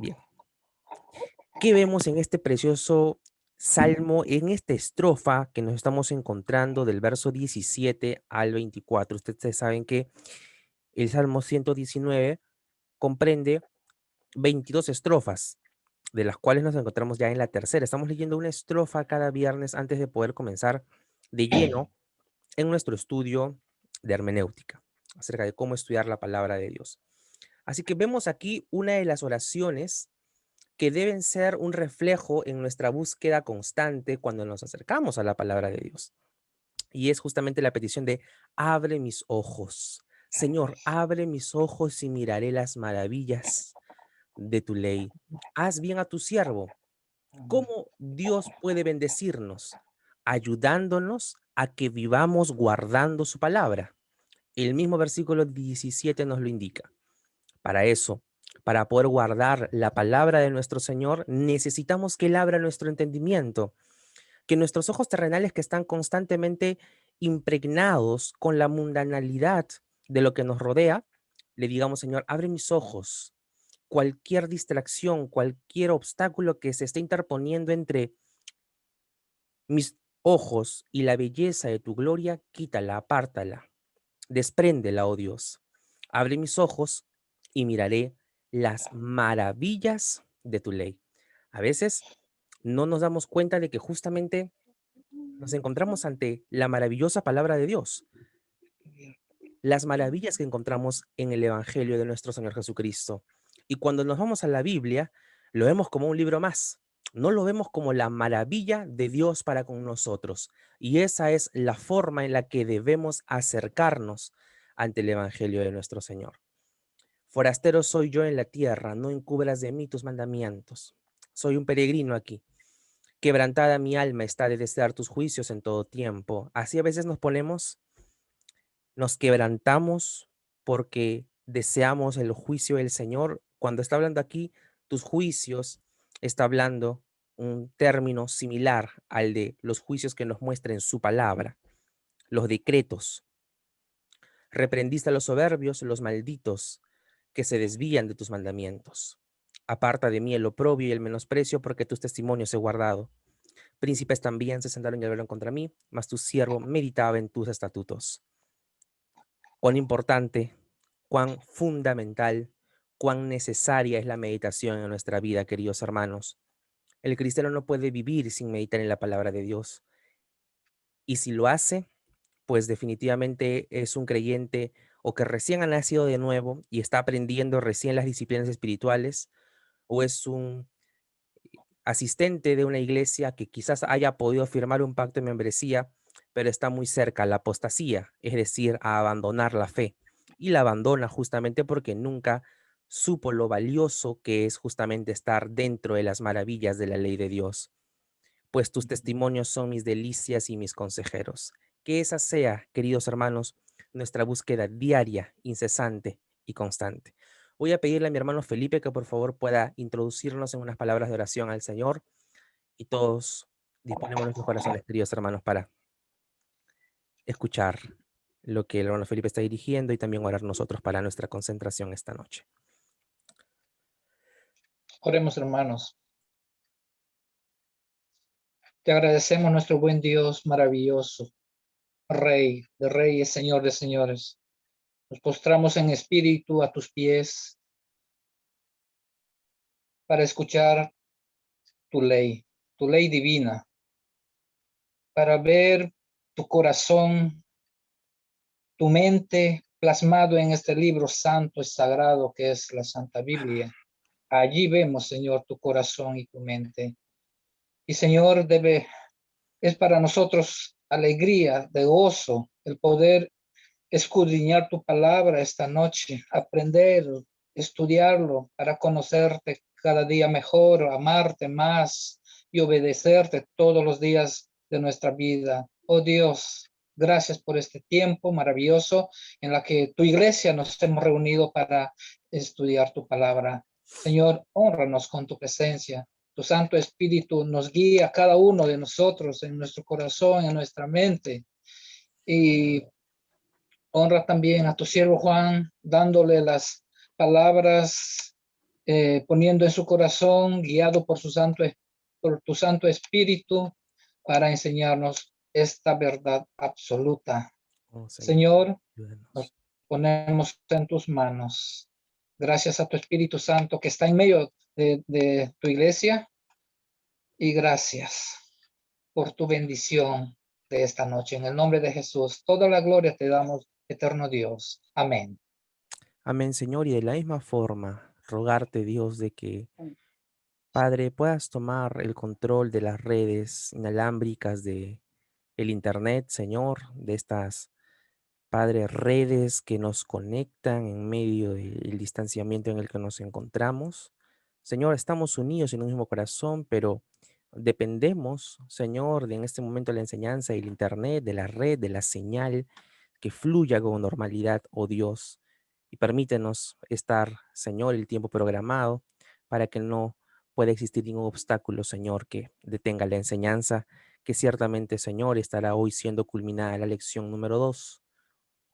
Bien, ¿qué vemos en este precioso salmo, en esta estrofa que nos estamos encontrando del verso 17 al 24? Ustedes saben que el Salmo 119 comprende 22 estrofas, de las cuales nos encontramos ya en la tercera. Estamos leyendo una estrofa cada viernes antes de poder comenzar de lleno en nuestro estudio de hermenéutica, acerca de cómo estudiar la palabra de Dios. Así que vemos aquí una de las oraciones que deben ser un reflejo en nuestra búsqueda constante cuando nos acercamos a la palabra de Dios. Y es justamente la petición de: abre mis ojos. Señor, abre mis ojos y miraré las maravillas de tu ley. Haz bien a tu siervo. ¿Cómo Dios puede bendecirnos? Ayudándonos a que vivamos guardando su palabra. El mismo versículo 17 nos lo indica. Para eso, para poder guardar la palabra de nuestro Señor, necesitamos que Él abra nuestro entendimiento, que nuestros ojos terrenales, que están constantemente impregnados con la mundanalidad de lo que nos rodea, le digamos: Señor, abre mis ojos. Cualquier distracción, cualquier obstáculo que se esté interponiendo entre mis ojos y la belleza de tu gloria, quítala, apártala, despréndela, oh Dios. Abre mis ojos y miraré las maravillas de tu ley. A veces no nos damos cuenta de que justamente nos encontramos ante la maravillosa palabra de Dios, las maravillas que encontramos en el Evangelio de nuestro Señor Jesucristo. Y cuando nos vamos a la Biblia, lo vemos como un libro más. No lo vemos como la maravilla de Dios para con nosotros. Y esa es la forma en la que debemos acercarnos ante el Evangelio de nuestro Señor. Forastero soy yo en la tierra, no encubras de mí tus mandamientos. Soy un peregrino aquí. Quebrantada mi alma está de desear tus juicios en todo tiempo. Así a veces nos quebrantamos porque deseamos el juicio del Señor. Cuando está hablando aquí, tus juicios, está hablando un término similar al de los juicios que nos muestra en su palabra, los decretos. Reprendiste a los soberbios, los malditos, que se desvían de tus mandamientos. Aparta de mí el oprobio y el menosprecio, porque tus testimonios he guardado. Príncipes también se sentaron y hablaron contra mí, mas tu siervo meditaba en tus estatutos. Cuán importante, cuán fundamental, cuán necesaria es la meditación en nuestra vida, queridos hermanos. El cristiano no puede vivir sin meditar en la palabra de Dios. Y si lo hace, pues definitivamente es un creyente o que recién ha nacido de nuevo y está aprendiendo recién las disciplinas espirituales, o es un asistente de una iglesia que quizás haya podido firmar un pacto de membresía, pero está muy cerca a la apostasía, es decir, a abandonar la fe. Y la abandona justamente porque nunca supo lo valioso que es justamente estar dentro de las maravillas de la ley de Dios. Pues tus testimonios son mis delicias y mis consejeros. Que esa sea, queridos hermanos, nuestra búsqueda diaria, incesante y constante. Voy a pedirle a mi hermano Felipe que por favor pueda introducirnos en unas palabras de oración al Señor, y todos disponemos nuestros corazones, queridos hermanos, para escuchar lo que el hermano Felipe está dirigiendo y también orar nosotros para nuestra concentración esta noche. Oremos, hermanos. Te agradecemos, nuestro buen Dios maravilloso, Rey de reyes, Señor de señores. Nos postramos en espíritu a tus pies para escuchar tu ley divina, para ver tu corazón, tu mente plasmado en este libro santo y sagrado que es la Santa Biblia. Allí vemos, Señor, tu corazón y tu mente. Y, Señor, es para nosotros alegría, de gozo, el poder escudriñar tu palabra esta noche, aprender, estudiarlo para conocerte cada día mejor, amarte más y obedecerte todos los días de nuestra vida. Oh Dios, gracias por este tiempo maravilloso en la que tu iglesia nos hemos reunido para estudiar tu palabra. Señor, hónranos con tu presencia. Tu Santo Espíritu nos guía a cada uno de nosotros en nuestro corazón, en nuestra mente. Y honra también a tu siervo Juan, dándole las palabras poniendo en su corazón, guiado por tu Santo Espíritu, para enseñarnos esta verdad absoluta. Oh, Señor, Señor, nos ayúdanos. ponemos en tus manos. Gracias a tu Espíritu Santo que está en medio de tu iglesia, y gracias por tu bendición de esta noche. En el nombre de Jesús, toda la gloria te damos, eterno Dios. Amén. Amén, Señor, y de la misma forma, rogarte, Dios, de que, Padre, puedas tomar el control de las redes inalámbricas de el Internet, Señor, de estas, Padre, redes que nos conectan en medio del distanciamiento en el que nos encontramos. Señor, estamos unidos en un mismo corazón, pero dependemos, Señor, de en este momento de la enseñanza del Internet, de la red, de la señal que fluya con normalidad, oh Dios, y permítenos estar, Señor, el tiempo programado para que no pueda existir ningún obstáculo, Señor, que detenga la enseñanza, que ciertamente, Señor, estará hoy siendo culminada la lección número 2,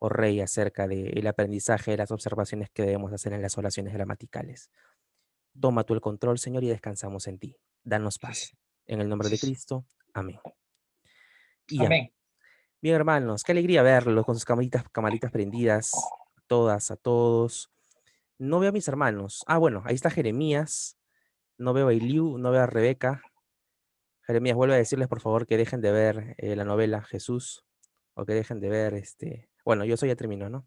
oh Rey, acerca del aprendizaje de las observaciones que debemos hacer en las oraciones gramaticales. Toma tú el control, Señor, y descansamos en ti. Danos Sí, paz. En el nombre de sí. Cristo. Amén. Y amén. Amén. Bien, hermanos, qué alegría verlos con sus camaritas prendidas, a todas, a todos. No veo a mis hermanos. Ah, bueno, ahí está Jeremías. No veo a Eliu, no veo a Rebeca. Jeremías, vuelve a decirles, por favor, que dejen de ver la novela Jesús, o que dejen de ver Bueno, yo soy ya terminó, ¿no?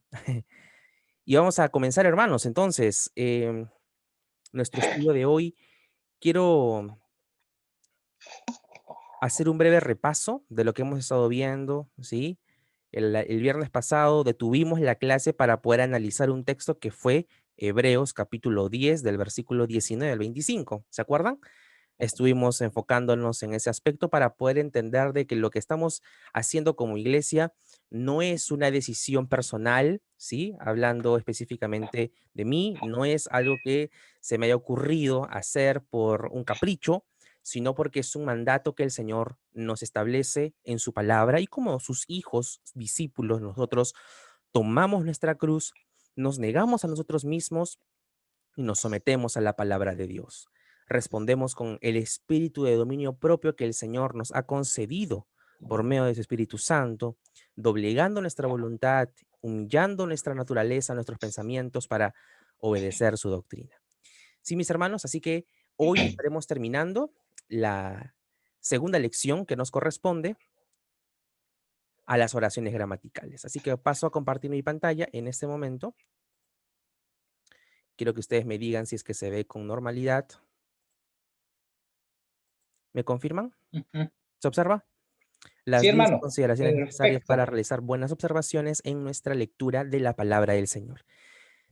Y vamos a comenzar, hermanos. Entonces, nuestro estudio de hoy, quiero hacer un breve repaso de lo que hemos estado viendo, ¿sí? El viernes pasado detuvimos la clase para poder analizar un texto que fue Hebreos capítulo 10 del versículo 19 al 25. ¿Se acuerdan? Estuvimos enfocándonos en ese aspecto para poder entender de que lo que estamos haciendo como iglesia no es una decisión personal, ¿sí? Hablando específicamente de mí, no es algo que se me haya ocurrido hacer por un capricho, sino porque es un mandato que el Señor nos establece en su palabra y como sus hijos, discípulos, nosotros tomamos nuestra cruz, nos negamos a nosotros mismos y nos sometemos a la palabra de Dios. Respondemos con el espíritu de dominio propio que el Señor nos ha concedido por medio de su Espíritu Santo, doblegando nuestra voluntad, humillando nuestra naturaleza, nuestros pensamientos para obedecer su doctrina. Sí, mis hermanos, así que hoy estaremos terminando la segunda lección que nos corresponde a las oraciones gramaticales. Así que paso a compartir mi pantalla en este momento. Quiero que ustedes me digan si es que se ve con normalidad. ¿Me confirman? Ujú. ¿Se observa? Sí, Las 10 hermano. consideraciones necesarias para Perfecto. realizar buenas observaciones en nuestra lectura de la palabra del Señor.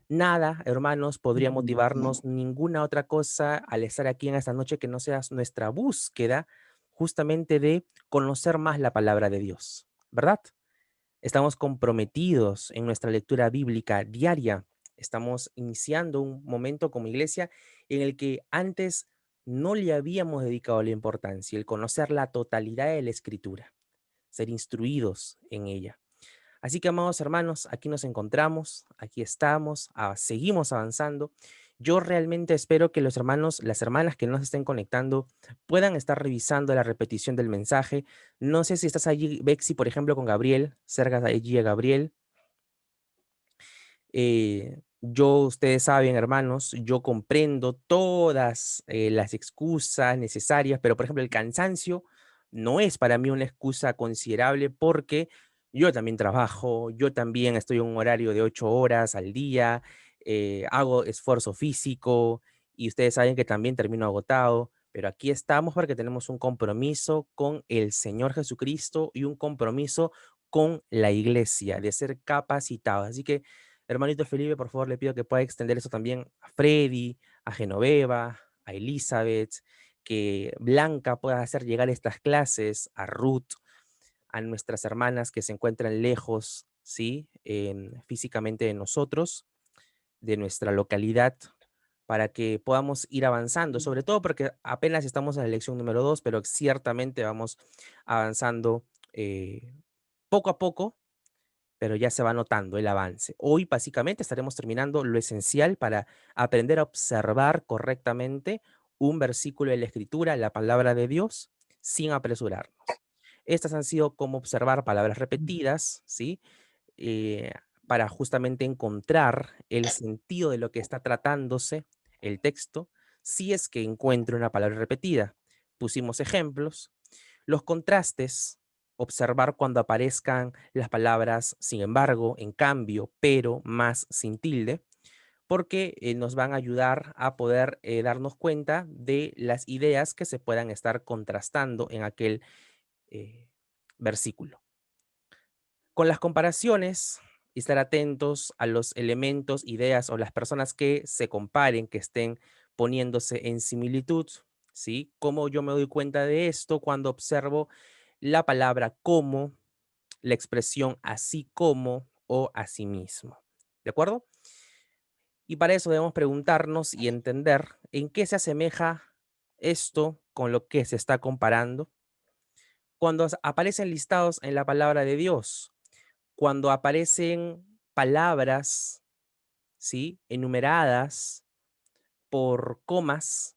Nada, hermanos, podría motivarnos ninguna otra cosa al estar aquí en esta noche que no sea nuestra búsqueda justamente de conocer más la palabra de Dios, ¿verdad? Estamos comprometidos en nuestra lectura bíblica diaria. Estamos iniciando un momento como iglesia en el que antes no le habíamos dedicado la importancia, el conocer la totalidad de la escritura, ser instruidos en ella. Así que, amados hermanos, aquí nos encontramos, aquí estamos, seguimos avanzando. Yo realmente espero que los hermanos, las hermanas que nos estén conectando puedan estar revisando la repetición del mensaje. No sé si estás allí, Bexi, por ejemplo, con Gabriel, cerca de allí a Gabriel. Ustedes saben, hermanos, yo comprendo todas las excusas necesarias, pero por ejemplo, el cansancio no es para mí una excusa considerable porque yo también trabajo, yo también estoy en un horario de 8 horas al día, hago esfuerzo físico y ustedes saben que también termino agotado, pero aquí estamos porque tenemos un compromiso con el Señor Jesucristo y un compromiso con la iglesia de ser capacitados. Así que hermanito Felipe, por favor, le pido que pueda extender eso también a Freddy, a Genoveva, a Elizabeth, que Blanca pueda hacer llegar estas clases a Ruth, a nuestras hermanas que se encuentran lejos, ¿sí? Físicamente de nosotros, de nuestra localidad, para que podamos ir avanzando, sobre todo porque apenas estamos en la lección número 2, pero ciertamente vamos avanzando poco a poco, pero ya se va notando el avance. Hoy básicamente estaremos terminando lo esencial para aprender a observar correctamente un versículo de la Escritura, la palabra de Dios, sin apresurarnos. Estas han sido como observar palabras repetidas, ¿sí? Eh, para justamente encontrar el sentido de lo que está tratándose el texto, si es que encuentro una palabra repetida. Pusimos ejemplos, los contrastes, observar cuando aparezcan las palabras sin embargo, en cambio, pero, más, sin tilde, porque nos van a ayudar a poder darnos cuenta de las ideas que se puedan estar contrastando en aquel eh, versículo. Con las comparaciones, estar atentos a los elementos, ideas o las personas que se comparen, que estén poniéndose en similitud, ¿sí? ¿Cómo yo me doy cuenta de esto? Cuando observo la palabra como, la expresión así como o asimismo. ¿De acuerdo? Y para eso debemos preguntarnos y entender en qué se asemeja esto con lo que se está comparando. Cuando aparecen listados en la palabra de Dios, cuando aparecen palabras, ¿sí? Enumeradas por comas,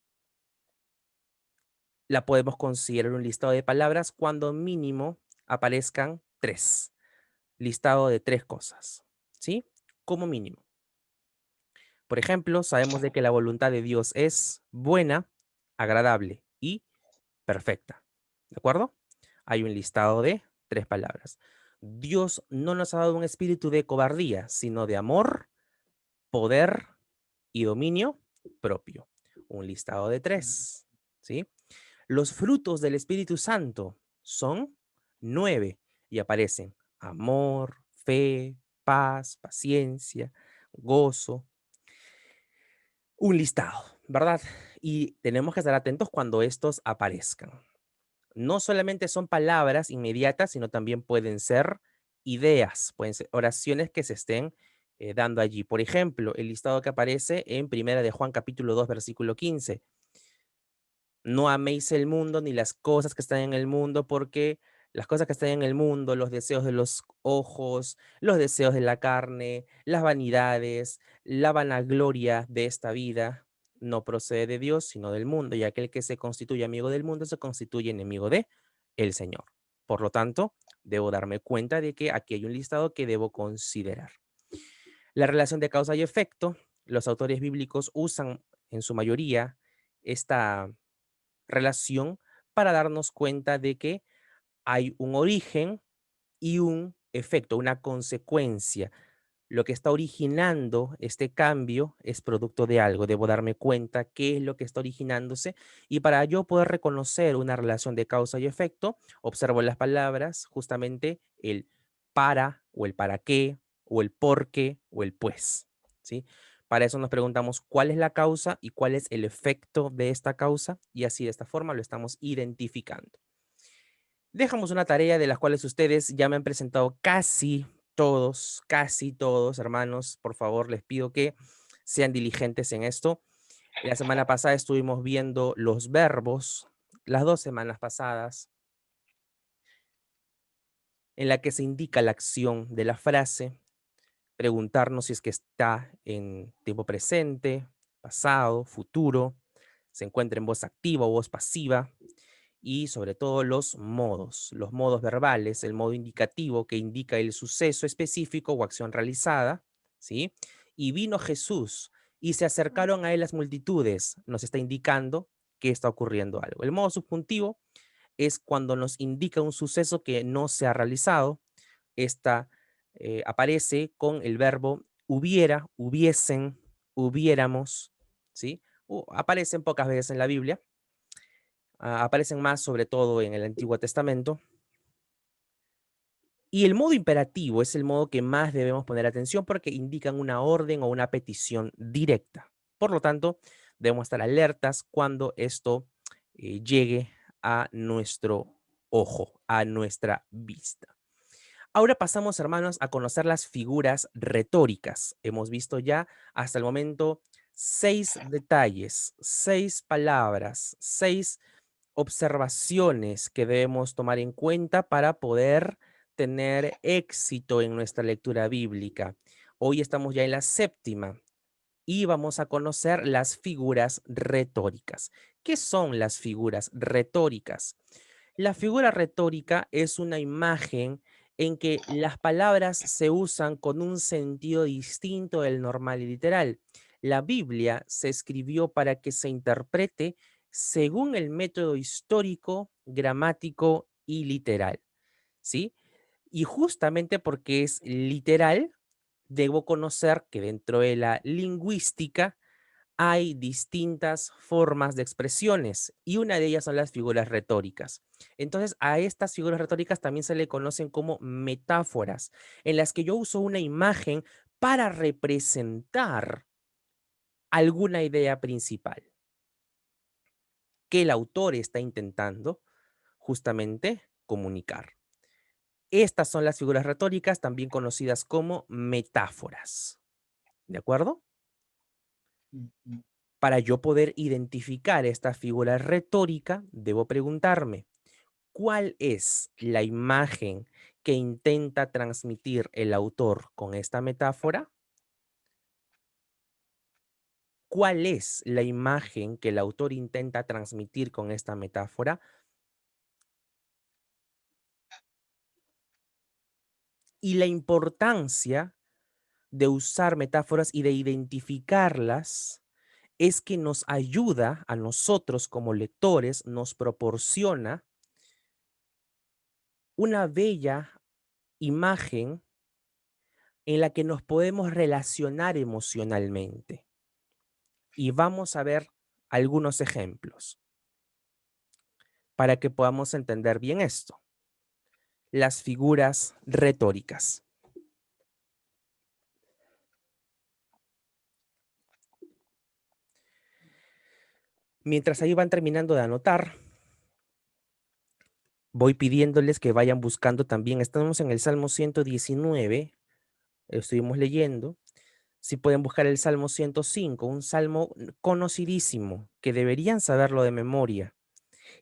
la podemos considerar un listado de palabras cuando mínimo aparezcan 3, listado de 3 cosas, ¿sí? Como mínimo. Por ejemplo, sabemos de que la voluntad de Dios es buena, agradable y perfecta, ¿de acuerdo? Hay un listado de 3 palabras. Dios no nos ha dado un espíritu de cobardía, sino de amor, poder y dominio propio. Un listado de 3, ¿sí? Los frutos del Espíritu Santo son 9 y aparecen amor, fe, paz, paciencia, gozo. Un listado, ¿verdad? Y tenemos que estar atentos cuando estos aparezcan. No solamente son palabras inmediatas, sino también pueden ser ideas, pueden ser oraciones que se estén dando allí. Por ejemplo, el listado que aparece en Primera de Juan capítulo 2 versículo 15. No améis el mundo ni las cosas que están en el mundo, porque las cosas que están en el mundo, los deseos de los ojos, los deseos de la carne, las vanidades, la vanagloria de esta vida, no procede de Dios, sino del mundo, y aquel que se constituye amigo del mundo se constituye enemigo de el Señor. Por lo tanto, debo darme cuenta de que aquí hay un listado que debo considerar. La relación de causa y efecto, los autores bíblicos usan en su mayoría esta relación para darnos cuenta de que hay un origen y un efecto, una consecuencia. Lo que está originando este cambio es producto de algo. Debo darme cuenta qué es lo que está originándose y para yo poder reconocer una relación de causa y efecto, observo las palabras, justamente el para o el para qué o el por qué o el pues, ¿sí? Para eso nos preguntamos cuál es la causa y cuál es el efecto de esta causa y así de esta forma lo estamos identificando. Dejamos una tarea de las cuales ustedes ya me han presentado casi todos, hermanos. Por favor, les pido que sean diligentes en esto. La semana pasada estuvimos viendo los verbos, las 2 semanas pasadas, en la que se indica la acción de la frase, preguntarnos si es que está en tiempo presente, pasado, futuro, se encuentra en voz activa o voz pasiva, y sobre todo los modos verbales, el modo indicativo que indica el suceso específico o acción realizada, ¿sí? Y vino Jesús y se acercaron a él las multitudes, nos está indicando que está ocurriendo algo. El modo subjuntivo es cuando nos indica un suceso que no se ha realizado. Esta aparece con el verbo hubiera, hubiesen, hubiéramos, ¿sí? Aparecen pocas veces en la Biblia, aparecen más sobre todo en el Antiguo Testamento. Y el modo imperativo es el modo que más debemos poner atención porque indican una orden o una petición directa. Por lo tanto, debemos estar alertas cuando esto llegue a nuestro ojo, a nuestra vista. Ahora pasamos, hermanos, a conocer las figuras retóricas. Hemos visto ya hasta el momento 6 detalles, 6 palabras, 6 observaciones que debemos tomar en cuenta para poder tener éxito en nuestra lectura bíblica. Hoy estamos ya en la séptima y vamos a conocer las figuras retóricas. ¿Qué son las figuras retóricas? La figura retórica es una imagen en que las palabras se usan con un sentido distinto del normal y literal. La Biblia se escribió para que se interprete según el método histórico, gramático y literal, ¿sí? Y justamente porque es literal, debo conocer que dentro de la lingüística hay distintas formas de expresiones y una de ellas son las figuras retóricas. Entonces, a estas figuras retóricas también se le conocen como metáforas, en las que yo uso una imagen para representar alguna idea principal que el autor está intentando justamente comunicar. Estas son las figuras retóricas, también conocidas como metáforas. ¿De acuerdo? Ujú. Para yo poder identificar esta figura retórica, debo preguntarme, ¿cuál es la imagen que intenta transmitir el autor con esta metáfora? ¿Cuál es la imagen que el autor intenta transmitir con esta metáfora? Y la importancia de usar metáforas y de identificarlas es que nos ayuda a nosotros como lectores, nos proporciona una bella imagen en la que nos podemos relacionar emocionalmente. Y vamos a ver algunos ejemplos para que podamos entender bien esto. Las figuras retóricas. Mientras ahí van terminando de anotar, voy pidiéndoles que vayan buscando también. Estamos en el Salmo 119, estuvimos leyendo. Si pueden buscar el Salmo 105, un salmo conocidísimo, que deberían saberlo de memoria.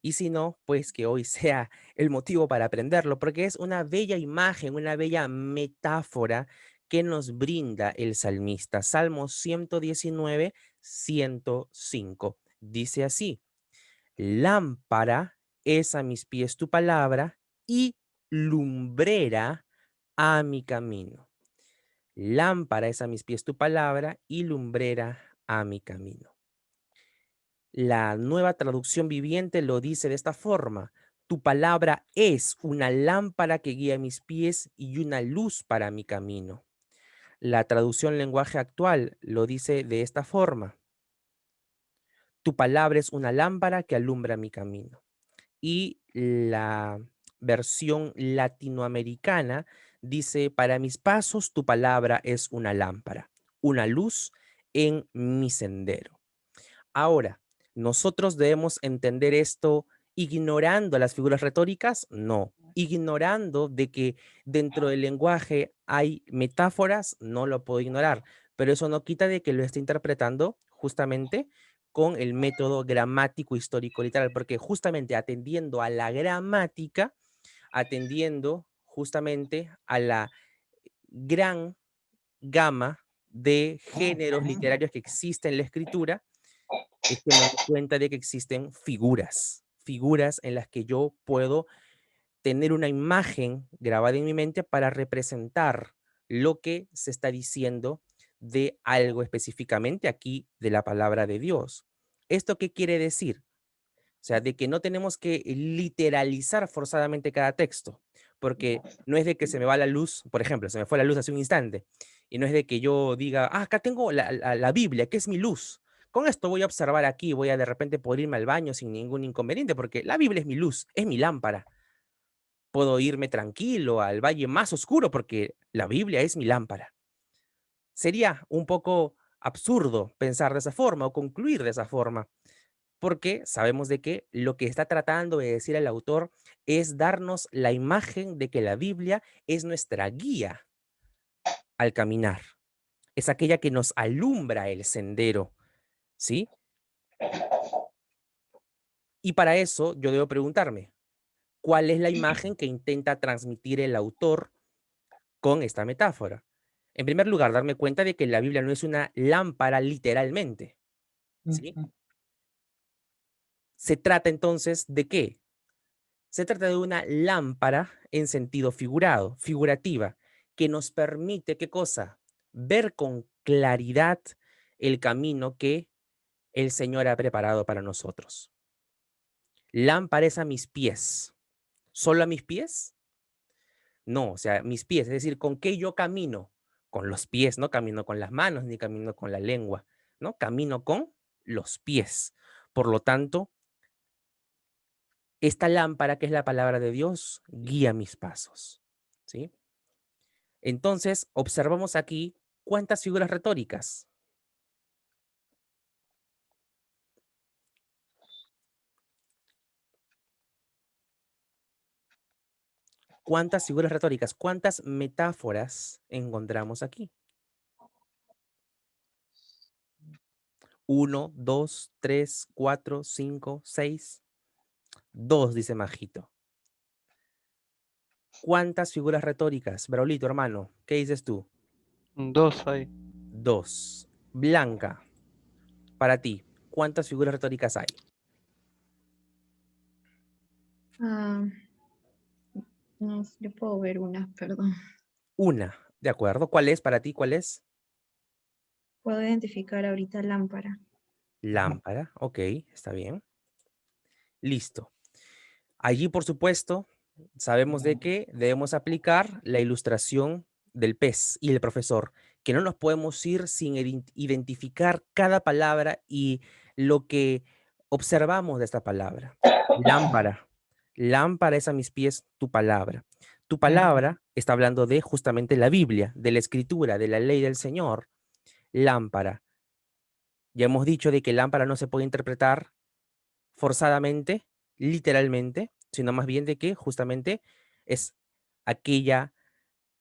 Y si no, pues que hoy sea el motivo para aprenderlo, porque es una bella imagen, una bella metáfora que nos brinda el salmista. Salmo 119, 105. Dice así: lámpara es a mis pies tu palabra y lumbrera a mi camino. Lámpara es a mis pies tu palabra y lumbrera a mi camino. La Nueva Traducción Viviente lo dice de esta forma: tu palabra es una lámpara que guía mis pies y una luz para mi camino. La traducción lenguaje actual lo dice de esta forma: tu palabra es una lámpara que alumbra mi camino. Y la versión latinoamericana dice: para mis pasos tu palabra es una lámpara, una luz en mi sendero. Ahora, ¿nosotros debemos entender esto ignorando las figuras retóricas? No. Ignorando de que dentro del lenguaje hay metáforas, no lo puedo ignorar, pero eso no quita de que lo esté interpretando justamente con el método gramático histórico literal, porque justamente atendiendo a la gramática, atendiendo justamente a la gran gama de géneros literarios que existe en la escritura, es que me doy cuenta de que existen figuras, figuras en las que yo puedo tener una imagen grabada en mi mente para representar lo que se está diciendo de algo específicamente aquí de la palabra de Dios. ¿Esto qué quiere decir? O sea, de que no tenemos que literalizar forzadamente cada texto, porque no es de que se me va la luz, por ejemplo, se me fue la luz hace un instante, y no es de que yo diga, ah, acá tengo la Biblia, que es mi luz. Con esto voy a observar aquí, voy a de repente poder irme al baño sin ningún inconveniente, porque la Biblia es mi luz, es mi lámpara. Puedo irme tranquilo al valle más oscuro porque la Biblia es mi lámpara. Sería un poco absurdo pensar de esa forma o concluir de esa forma, porque sabemos de que lo que está tratando de decir el autor es darnos la imagen de que la Biblia es nuestra guía al caminar, es aquella que nos alumbra el sendero, ¿sí? Y para eso yo debo preguntarme, ¿Cuál es la imagen que intenta transmitir el autor con esta metáfora? En primer lugar, darme cuenta de que la Biblia no es una lámpara literalmente, ¿sí? Ujú. Se trata entonces de ¿qué? Se trata de una lámpara en sentido figurado, figurativa, que nos permite, ¿qué cosa? Ver con claridad el camino que el Señor ha preparado para nosotros. Lámpara es a mis pies. ¿Solo a mis pies? No, o sea, mis pies, es decir, ¿con qué yo camino? Con los pies, no camino con las manos ni camino con la lengua, ¿no? Camino con los pies. Por lo tanto, esta lámpara, que es la palabra de Dios, guía mis pasos, ¿sí? Entonces, observamos aquí cuántas figuras retóricas. ¿Cuántas figuras retóricas? ¿Cuántas metáforas encontramos aquí? 1, 2, 3, 4, 5, 6. 2, dice Majito. ¿Cuántas figuras retóricas? Braulito, hermano, ¿qué dices tú? 2 hay. 2. Blanca, para ti, ¿cuántas figuras retóricas hay? Ah, no, yo puedo ver una, perdón. Una, ¿de acuerdo? ¿Cuál es para ti? ¿Cuál es? Puedo identificar ahorita lámpara. Lámpara, ok, está bien. Listo. Allí, por supuesto, sabemos de que debemos aplicar la ilustración del pez y el profesor, que no nos podemos ir sin identificar cada palabra y lo que observamos de esta palabra. Lámpara. Lámpara es a mis pies tu palabra. Tu palabra está hablando de justamente la Biblia, de la escritura, de la ley del Señor. Lámpara. Ya hemos dicho de que lámpara no se puede interpretar forzadamente, literalmente, sino más bien de que justamente es aquella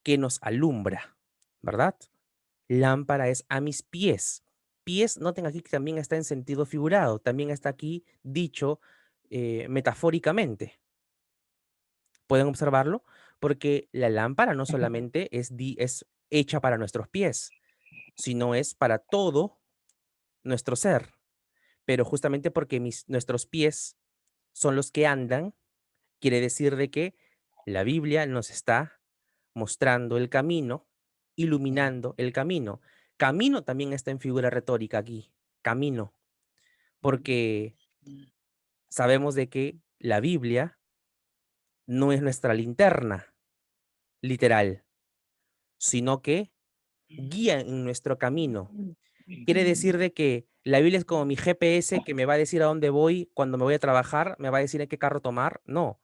que nos alumbra, ¿verdad? Lámpara es a mis pies. Pies, noten aquí que también está en sentido figurado, también está aquí dicho metafóricamente. ¿Pueden observarlo? Porque la lámpara no solamente es hecha para nuestros pies, sino es para todo nuestro ser. Pero justamente porque nuestros pies son los que andan, quiere decir de que la Biblia nos está mostrando el camino, iluminando el camino. Camino también está en figura retórica aquí, camino, porque sabemos de que la Biblia no es nuestra linterna literal, sino que guía en nuestro camino. Quiere decir de que la Biblia es como mi GPS que me va a decir a dónde voy cuando me voy a trabajar, me va a decir en qué carro tomar. No,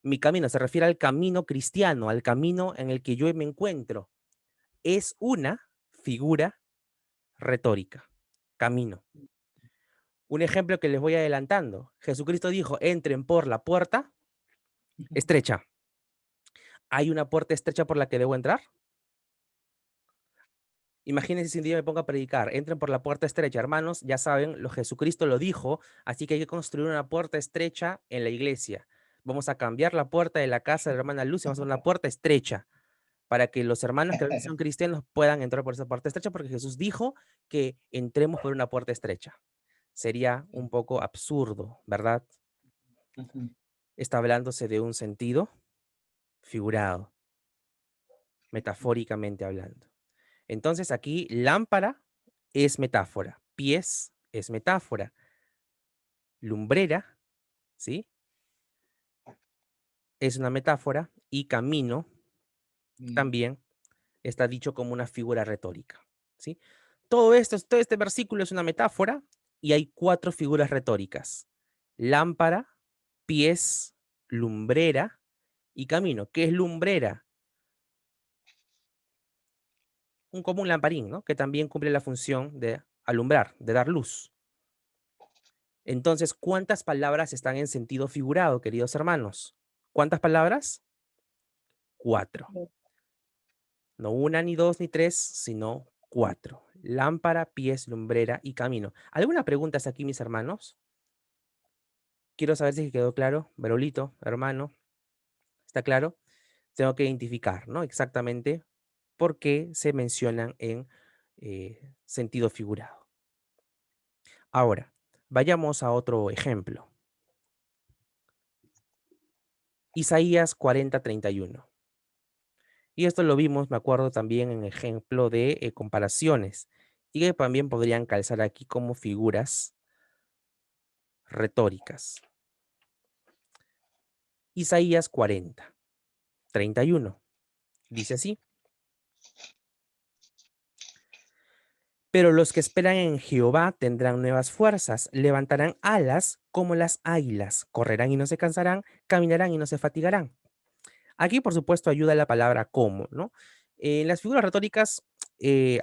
mi camino se refiere al camino cristiano, al camino en el que yo me encuentro. Es una figura retórica, camino. Un ejemplo que les voy adelantando. Jesucristo dijo, entren por la puerta estrecha. ¿Hay una puerta estrecha por la que debo entrar? Imagínense si un día me pongo a predicar, entren por la puerta estrecha, hermanos, ya saben, Jesucristo lo dijo, así que hay que construir una puerta estrecha en la iglesia. Vamos a cambiar la puerta de la casa de la hermana Lucia, vamos a hacer una puerta estrecha para que los hermanos que son cristianos puedan entrar por esa puerta estrecha, porque Jesús dijo que entremos por una puerta estrecha. Sería un poco absurdo, ¿verdad? Está hablándose de un sentido figurado, metafóricamente hablando. Entonces aquí lámpara es metáfora, pies es metáfora, lumbrera, ¿sí? Es una metáfora y camino también está dicho como una figura retórica, ¿sí? Todo este versículo es una metáfora y hay 4 figuras retóricas. Lámpara, pies, lumbrera y camino. ¿Qué es lumbrera? Un común lamparín, ¿no? Que también cumple la función de alumbrar, de dar luz. Entonces, ¿cuántas palabras están en sentido figurado, queridos hermanos? ¿Cuántas palabras? 4. No una, ni dos, ni tres, sino 4. Lámpara, pies, lumbrera y camino. ¿Alguna pregunta aquí, mis hermanos? Quiero saber si quedó claro. Verolito, hermano. ¿Está claro? Tengo que identificar, ¿no? Exactamente por qué se mencionan en sentido figurado. Ahora, vayamos a otro ejemplo. Isaías 40:31. Y esto lo vimos, me acuerdo, también en ejemplo de comparaciones, y que también podrían calzar aquí como figuras retóricas. Isaías 40:31. Dice así: pero los que esperan en Jehová tendrán nuevas fuerzas, levantarán alas como las águilas, correrán y no se cansarán, caminarán y no se fatigarán. Aquí, por supuesto, ayuda la palabra como, ¿no? En las figuras retóricas,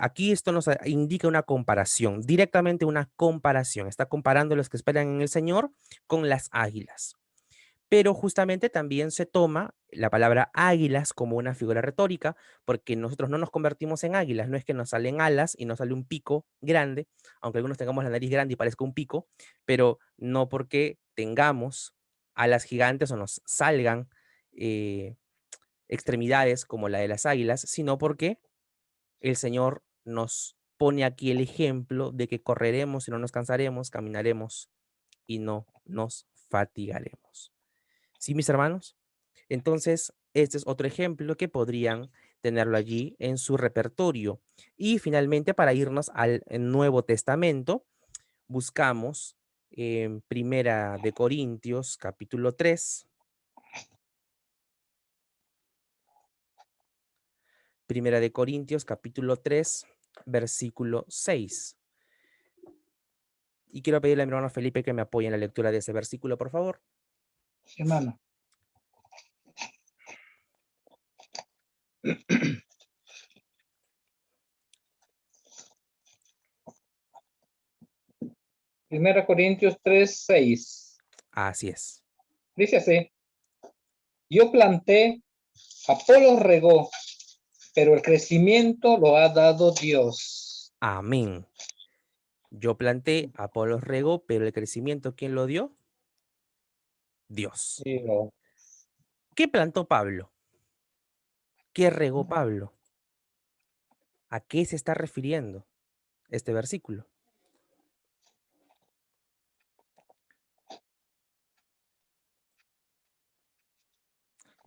aquí esto nos indica una comparación, directamente una comparación. Está comparando los que esperan en el Señor con las águilas. Pero justamente también se toma la palabra águilas como una figura retórica, porque nosotros no nos convertimos en águilas, no es que nos salen alas y nos sale un pico grande, aunque algunos tengamos la nariz grande y parezca un pico, pero no porque tengamos alas gigantes o nos salgan extremidades como la de las águilas, sino porque el Señor nos pone aquí el ejemplo de que correremos y no nos cansaremos, caminaremos y no nos fatigaremos. ¿Sí, mis hermanos? Entonces, este es otro ejemplo que podrían tenerlo allí en su repertorio. Y finalmente, para irnos al Nuevo Testamento, buscamos en Primera de Corintios, capítulo 3. Primera de Corintios, capítulo 3, versículo 6. Y quiero pedirle a mi hermano Felipe que me apoye en la lectura de ese versículo, por favor. Sí, hermano. Primera Corintios 3:6. Así es. Dice así: yo planté, Apolo regó, pero el crecimiento lo ha dado Dios. Amén. Yo planté, Apolos regó, pero el crecimiento, ¿quién lo dio? Dios. Dios. ¿Qué plantó Pablo? ¿Qué regó Pablo? ¿A qué se está refiriendo este versículo?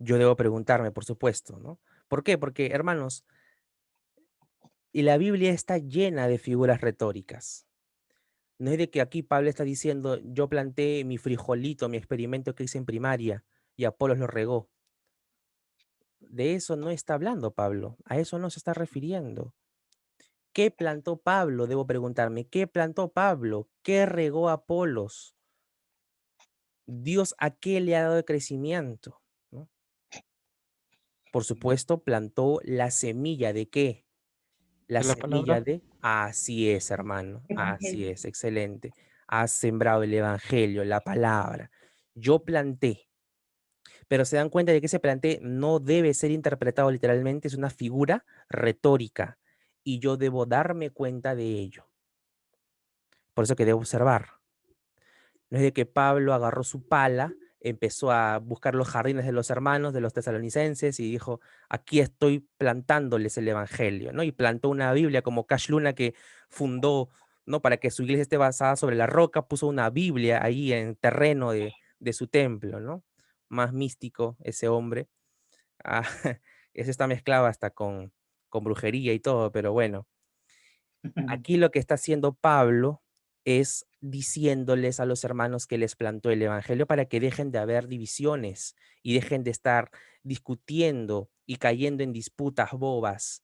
Yo debo preguntarme, por supuesto, ¿no? ¿Por qué? Porque, hermanos, y la Biblia está llena de figuras retóricas. No es de que aquí Pablo está diciendo, yo planté mi frijolito, mi experimento que hice en primaria, y Apolos lo regó. De eso no está hablando Pablo, a eso no se está refiriendo. ¿Qué plantó Pablo? Debo preguntarme, ¿qué plantó Pablo? ¿Qué regó Apolos? ¿Dios a qué le ha dado el crecimiento? ¿No? Por supuesto, plantó la semilla de qué? La ¿De la semilla palabra? de... Así es, hermano, así Evangelio. es, excelente. Has sembrado el evangelio, la palabra. Yo planté, pero se dan cuenta de que ese planté no debe ser interpretado literalmente, es una figura retórica y yo debo darme cuenta de ello. Por eso que debo observar. No es de que Pablo agarró su pala, empezó a buscar los jardines de los hermanos, de los tesalonicenses, y dijo, aquí estoy plantándoles el evangelio, ¿no? Y plantó una Biblia como Cash Luna que fundó, ¿no? Para que su iglesia esté basada sobre la roca, puso una Biblia ahí en terreno de su templo, ¿no? Más místico ese hombre. Ah, ese está mezclado hasta con brujería y todo, pero bueno. Aquí lo que está haciendo Pablo es diciéndoles a los hermanos que les plantó el evangelio para que dejen de haber divisiones y dejen de estar discutiendo y cayendo en disputas bobas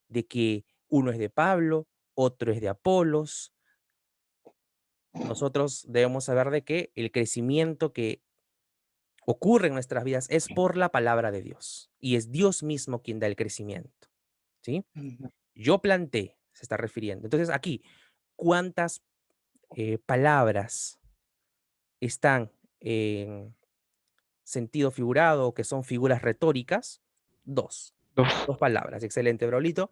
de que uno es de Pablo, otro es de Apolos. Nosotros debemos saber de que el crecimiento que ocurre en nuestras vidas es por la palabra de Dios y es Dios mismo quien da el crecimiento, ¿sí? Yo planté, se está refiriendo. Entonces aquí, ¿cuántas palabras están en sentido figurado o que son figuras retóricas? Dos. Dos. Dos palabras. Excelente, Braulito.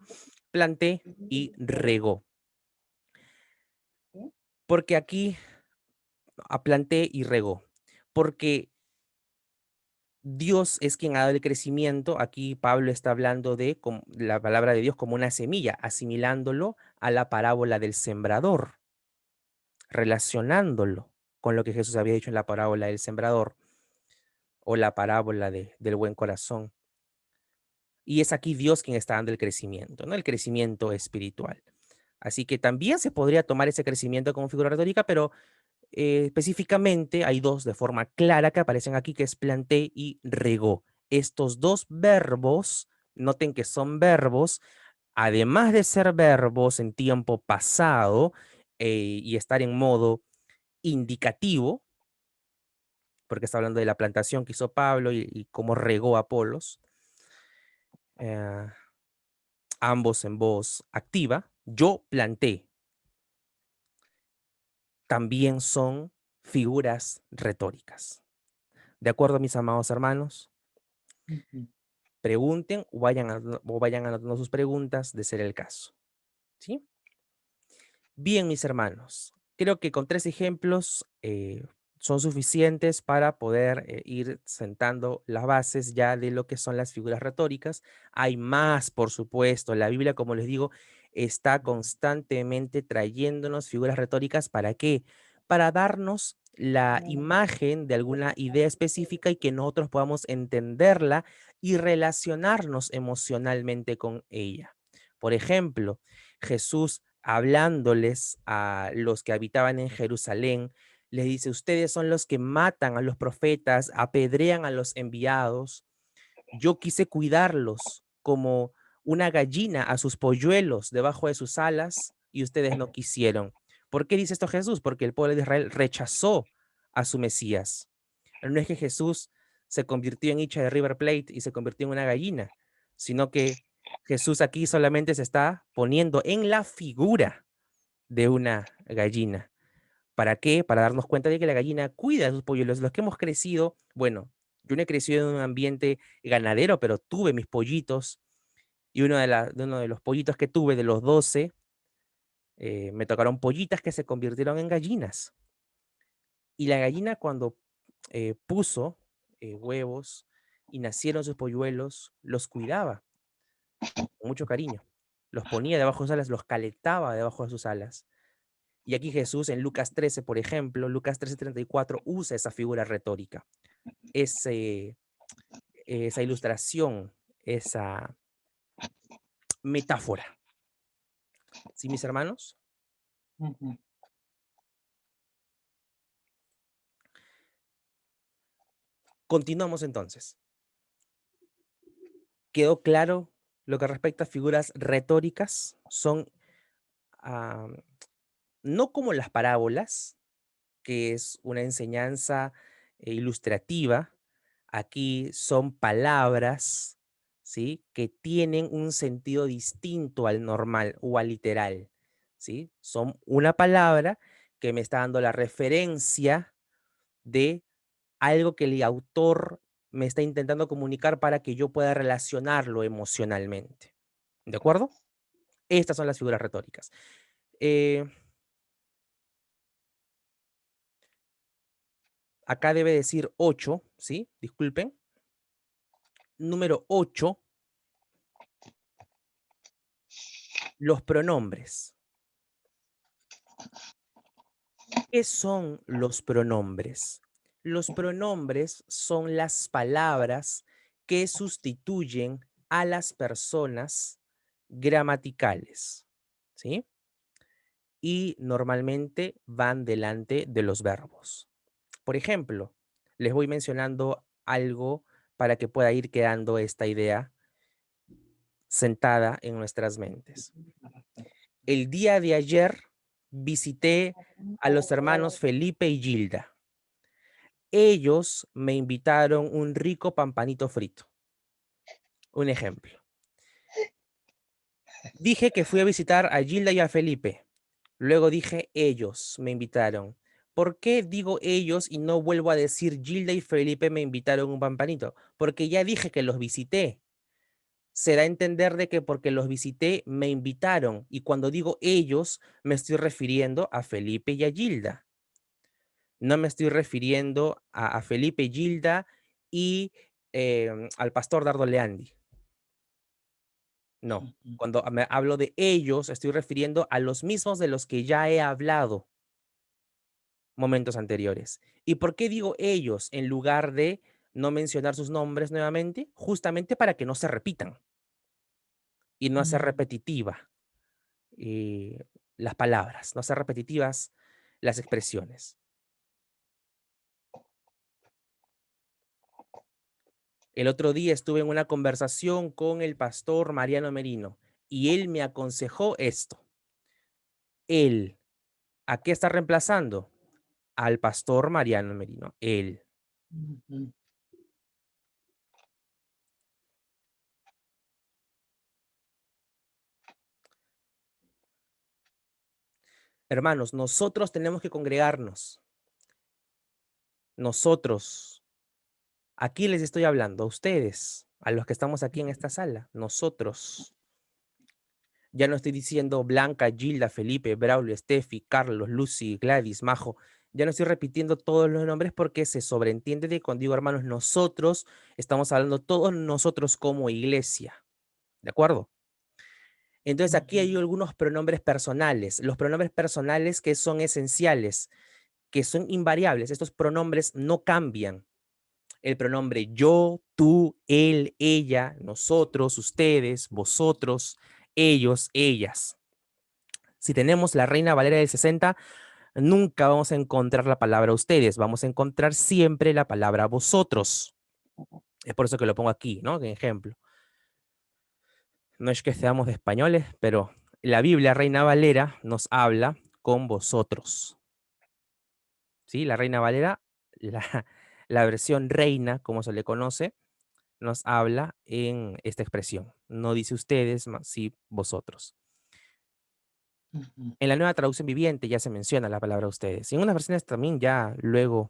Planté y regó. Porque aquí planté y regó. Porque Dios es quien ha dado el crecimiento. Aquí Pablo está hablando de la palabra de Dios como una semilla, asimilándolo a la parábola del sembrador, relacionándolo con lo que Jesús había dicho en la parábola del sembrador o la parábola del buen corazón. Y es aquí Dios quien está dando el crecimiento, ¿no? El crecimiento espiritual. Así que también se podría tomar ese crecimiento como figura retórica, pero específicamente hay dos de forma clara que aparecen aquí, que es planté y regó. Estos dos verbos, noten que son verbos, además de ser verbos en tiempo pasado y estar en modo indicativo, porque está hablando de la plantación que hizo Pablo y cómo regó Apolos, ambos en voz activa, yo planté, también son figuras retóricas. ¿De acuerdo, mis amados hermanos? Pregunten o vayan anotando sus preguntas de ser el caso. ¿Sí? Bien, mis hermanos, creo que con 3 ejemplos son suficientes para poder ir sentando las bases ya de lo que son las figuras retóricas. Hay más, por supuesto. La Biblia, como les digo, está constantemente trayéndonos figuras retóricas. ¿Para qué? Para darnos la imagen de alguna idea específica y que nosotros podamos entenderla y relacionarnos emocionalmente con ella. Por ejemplo, Jesús hablándoles a los que habitaban en Jerusalén, les dice, ustedes son los que matan a los profetas, apedrean a los enviados. Yo quise cuidarlos como una gallina a sus polluelos debajo de sus alas y ustedes no quisieron. ¿Por qué dice esto Jesús? Porque el pueblo de Israel rechazó a su Mesías. No es que Jesús se convirtió en hincha de River Plate y se convirtió en una gallina, sino que Jesús aquí solamente se está poniendo en la figura de una gallina. ¿Para qué? Para darnos cuenta de que la gallina cuida de sus polluelos. Los que hemos crecido, bueno, yo no he crecido en un ambiente ganadero, pero tuve mis pollitos y uno de los pollitos que tuve, de los 12, me tocaron pollitas que se convirtieron en gallinas. Y la gallina cuando puso huevos y nacieron sus polluelos, los cuidaba con mucho cariño. Los ponía debajo de sus alas, los calentaba debajo de sus alas. Y aquí Jesús en Lucas 13, por ejemplo, Lucas 13:34, usa esa figura retórica, esa ilustración, esa metáfora. ¿Sí, mis hermanos? Continuamos entonces. ¿Quedó claro lo que respecta a figuras retóricas? Son no como las parábolas, que es una enseñanza ilustrativa. Aquí son palabras, ¿sí?, que tienen un sentido distinto al normal o al literal, ¿sí? Son una palabra que me está dando la referencia de algo que el autor me está intentando comunicar para que yo pueda relacionarlo emocionalmente. ¿De acuerdo? Estas son las figuras retóricas. Acá debe decir 8, ¿sí? Disculpen. Número 8, los pronombres. ¿Qué son los pronombres? Los pronombres son las palabras que sustituyen a las personas gramaticales, ¿sí? Y normalmente van delante de los verbos. Por ejemplo, les voy mencionando algo para que pueda ir quedando esta idea sentada en nuestras mentes. El día de ayer visité a los hermanos Felipe y Gilda. Ellos me invitaron un rico pampanito frito. Un ejemplo. Dije que fui a visitar a Gilda y a Felipe. Luego dije ellos me invitaron. ¿Por qué digo ellos y no vuelvo a decir Gilda y Felipe me invitaron un pampanito? Porque ya dije que los visité. Se da a entender de que porque los visité me invitaron, y cuando digo ellos me estoy refiriendo a Felipe y a Gilda. No me estoy refiriendo a Felipe y Gilda y al pastor Dardo Leandi. No, cuando me hablo de ellos, estoy refiriendo a los mismos de los que ya he hablado momentos anteriores. ¿Y por qué digo ellos en lugar de no mencionar sus nombres nuevamente? Justamente para que no se repitan y no hacer repetitiva las palabras, no hacer repetitivas las expresiones. El otro día estuve en una conversación con el pastor Mariano Merino y él me aconsejó esto. Él, ¿a qué está reemplazando? Al pastor Mariano Merino, él. Hermanos, nosotros tenemos que congregarnos. Nosotros, aquí les estoy hablando, a ustedes, a los que estamos aquí en esta sala, nosotros. Ya no estoy diciendo Blanca, Gilda, Felipe, Braulio, Steffi, Carlos, Lucy, Gladys, Majo. Ya no estoy repitiendo todos los nombres porque se sobreentiende de cuando digo hermanos, nosotros, estamos hablando todos nosotros como iglesia. ¿De acuerdo? Entonces aquí hay algunos pronombres personales. Los pronombres personales que son esenciales, que son invariables. Estos pronombres no cambian. El pronombre yo, tú, él, ella, nosotros, ustedes, vosotros, ellos, ellas. Si tenemos la Reina Valera del 60, nunca vamos a encontrar la palabra ustedes, vamos a encontrar siempre la palabra vosotros. Es por eso que lo pongo aquí, ¿no? De ejemplo. No es que seamos de españoles, pero la Biblia Reina Valera nos habla con vosotros. ¿Sí? La Reina Valera, la versión reina, como se le conoce, nos habla en esta expresión. No dice ustedes, sí vosotros. En la nueva traducción viviente ya se menciona la palabra ustedes. Y en unas versiones también ya luego,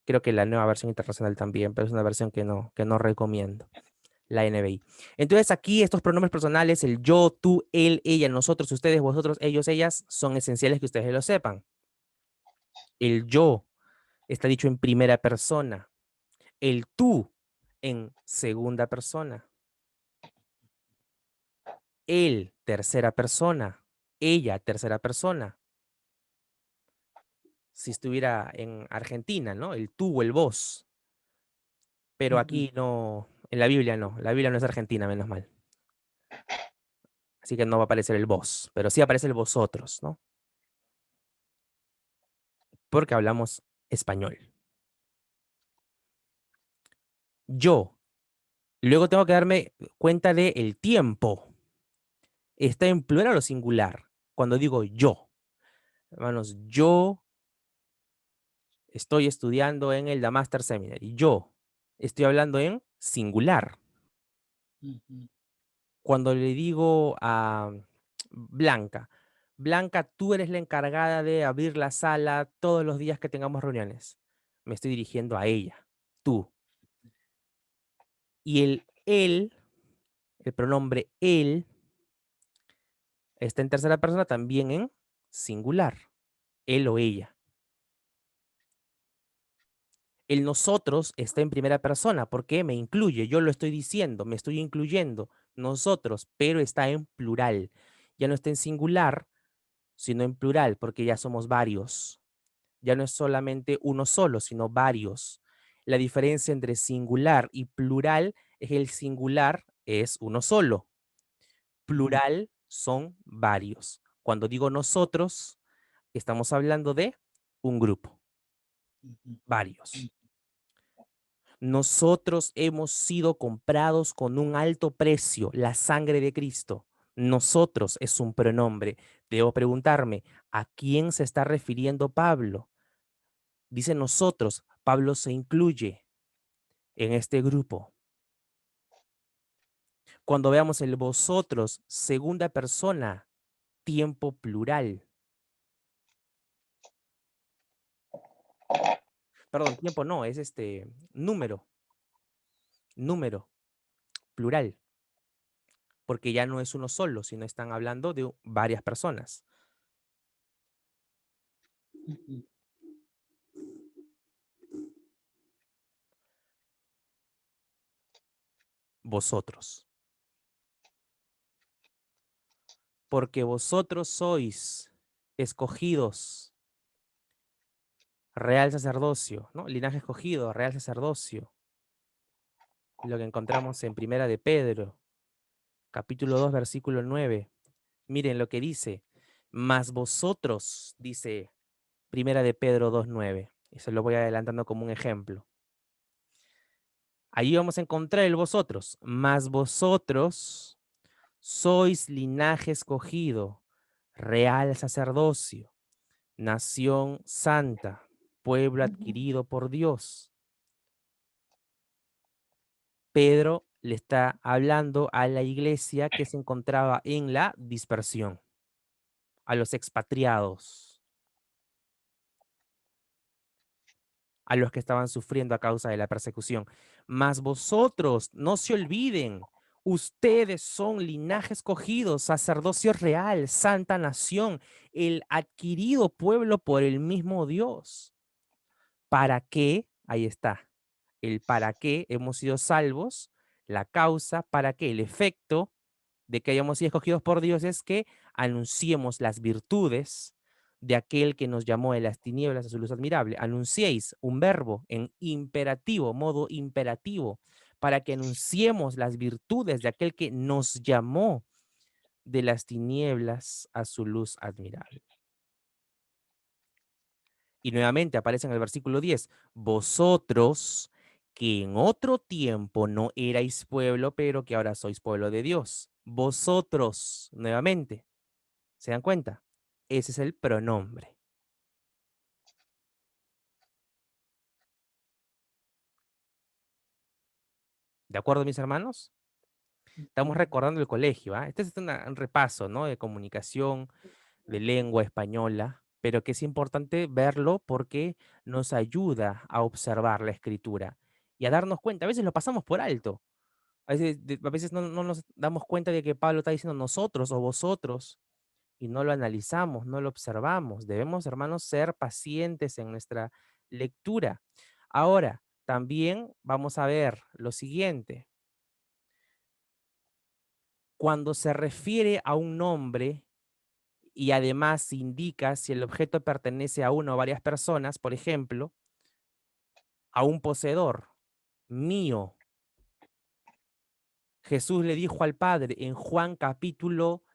creo que la nueva versión internacional también, pero es una versión que no recomiendo, la NBI. Entonces aquí estos pronombres personales, el yo, tú, él, ella, nosotros, ustedes, vosotros, ellos, ellas, son esenciales que ustedes lo sepan. El yo está dicho en primera persona. El tú en segunda persona. Él, tercera persona. Ella, tercera persona. Si estuviera en Argentina, ¿no? El tú o el vos. Pero aquí no, en la Biblia no. La Biblia no es argentina, menos mal. Así que no va a aparecer el vos, pero sí aparece el vosotros, ¿no? Porque hablamos español. Yo. Luego tengo que darme cuenta de el tiempo. ¿Está en plural o singular? Cuando digo yo. Hermanos, yo estoy estudiando en el The Master Seminary. Yo estoy hablando en singular. Cuando le digo a Blanca, Blanca, tú eres la encargada de abrir la sala todos los días que tengamos reuniones. Me estoy dirigiendo a ella, tú. Y el pronombre él, está en tercera persona también en singular, él o ella. El nosotros está en primera persona porque me incluye, yo lo estoy diciendo, me estoy incluyendo, nosotros, pero está en plural. Ya no está en singular, sino en plural, porque ya somos varios. Ya no es solamente uno solo, sino varios. La diferencia entre singular y plural es el singular es uno solo. Plural son varios. Cuando digo nosotros, estamos hablando de un grupo, varios. Nosotros hemos sido comprados con un alto precio, la sangre de Cristo. Nosotros es un pronombre. Debo preguntarme, ¿a quién se está refiriendo Pablo? Dice nosotros, Pablo se incluye en este grupo. Cuando veamos el vosotros, segunda persona, tiempo plural. Perdón, tiempo no, es número, plural, porque ya no es uno solo, sino están hablando de varias personas. vosotros. Porque vosotros sois escogidos, real sacerdocio, ¿no? Linaje escogido, real sacerdocio. Lo que encontramos en Primera de Pedro, capítulo 2, versículo 9. Miren lo que dice. Mas vosotros, dice Primera de Pedro 2:9. Y se lo voy adelantando como un ejemplo. Ahí vamos a encontrar el vosotros. Mas vosotros sois linaje escogido, real sacerdocio, nación santa, pueblo adquirido por Dios. Pedro le está hablando a la iglesia que se encontraba en la dispersión, a los expatriados, a los que estaban sufriendo a causa de la persecución. Mas vosotros, no se olviden, ustedes son linaje escogido, sacerdocio real, santa nación, el adquirido pueblo por el mismo Dios. ¿Para qué? Ahí está. El para qué hemos sido salvos, la causa, para qué, el efecto de que hayamos sido escogidos por Dios es que anunciemos las virtudes de aquel que nos llamó de las tinieblas a su luz admirable. Anunciéis un verbo en imperativo, modo imperativo, para que anunciemos las virtudes de aquel que nos llamó de las tinieblas a su luz admirable. Y nuevamente aparece en el versículo 10, vosotros que en otro tiempo no erais pueblo, pero que ahora sois pueblo de Dios. Vosotros, nuevamente, ¿se dan cuenta? Ese es el pronombre. ¿De acuerdo, mis hermanos? Estamos recordando el colegio, ¿ah? Este es un repaso, ¿no? De comunicación, de lengua española, pero que es importante verlo porque nos ayuda a observar la escritura y a darnos cuenta. A veces lo pasamos por alto. A veces no nos damos cuenta de que Pablo está diciendo nosotros o vosotros y no lo analizamos, no lo observamos. Debemos, hermanos, ser pacientes en nuestra lectura. Ahora, también vamos a ver lo siguiente. Cuando se refiere a un nombre y además indica si el objeto pertenece a una o varias personas, por ejemplo, a un poseedor, mío. Jesús le dijo al Padre en Juan capítulo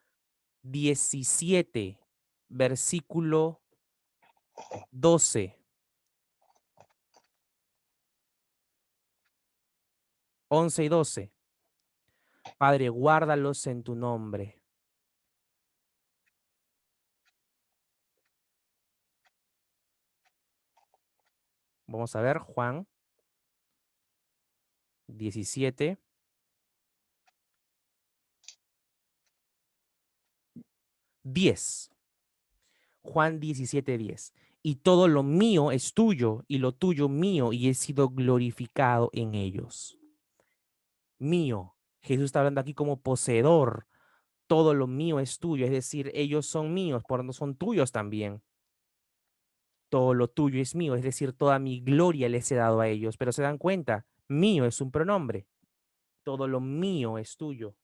17, versículo 12. 11 y 12. Padre, guárdalos en tu nombre. Vamos a ver Juan 17. 10. Juan 17, 10. Y todo lo mío es tuyo y lo tuyo mío y he sido glorificado en ellos. Mío. Jesús está hablando aquí como poseedor. Todo lo mío es tuyo, es decir, ellos son míos, por no son tuyos también. Todo lo tuyo es mío, es decir, toda mi gloria les he dado a ellos. Pero se dan cuenta, mío es un pronombre. Todo lo mío es tuyo.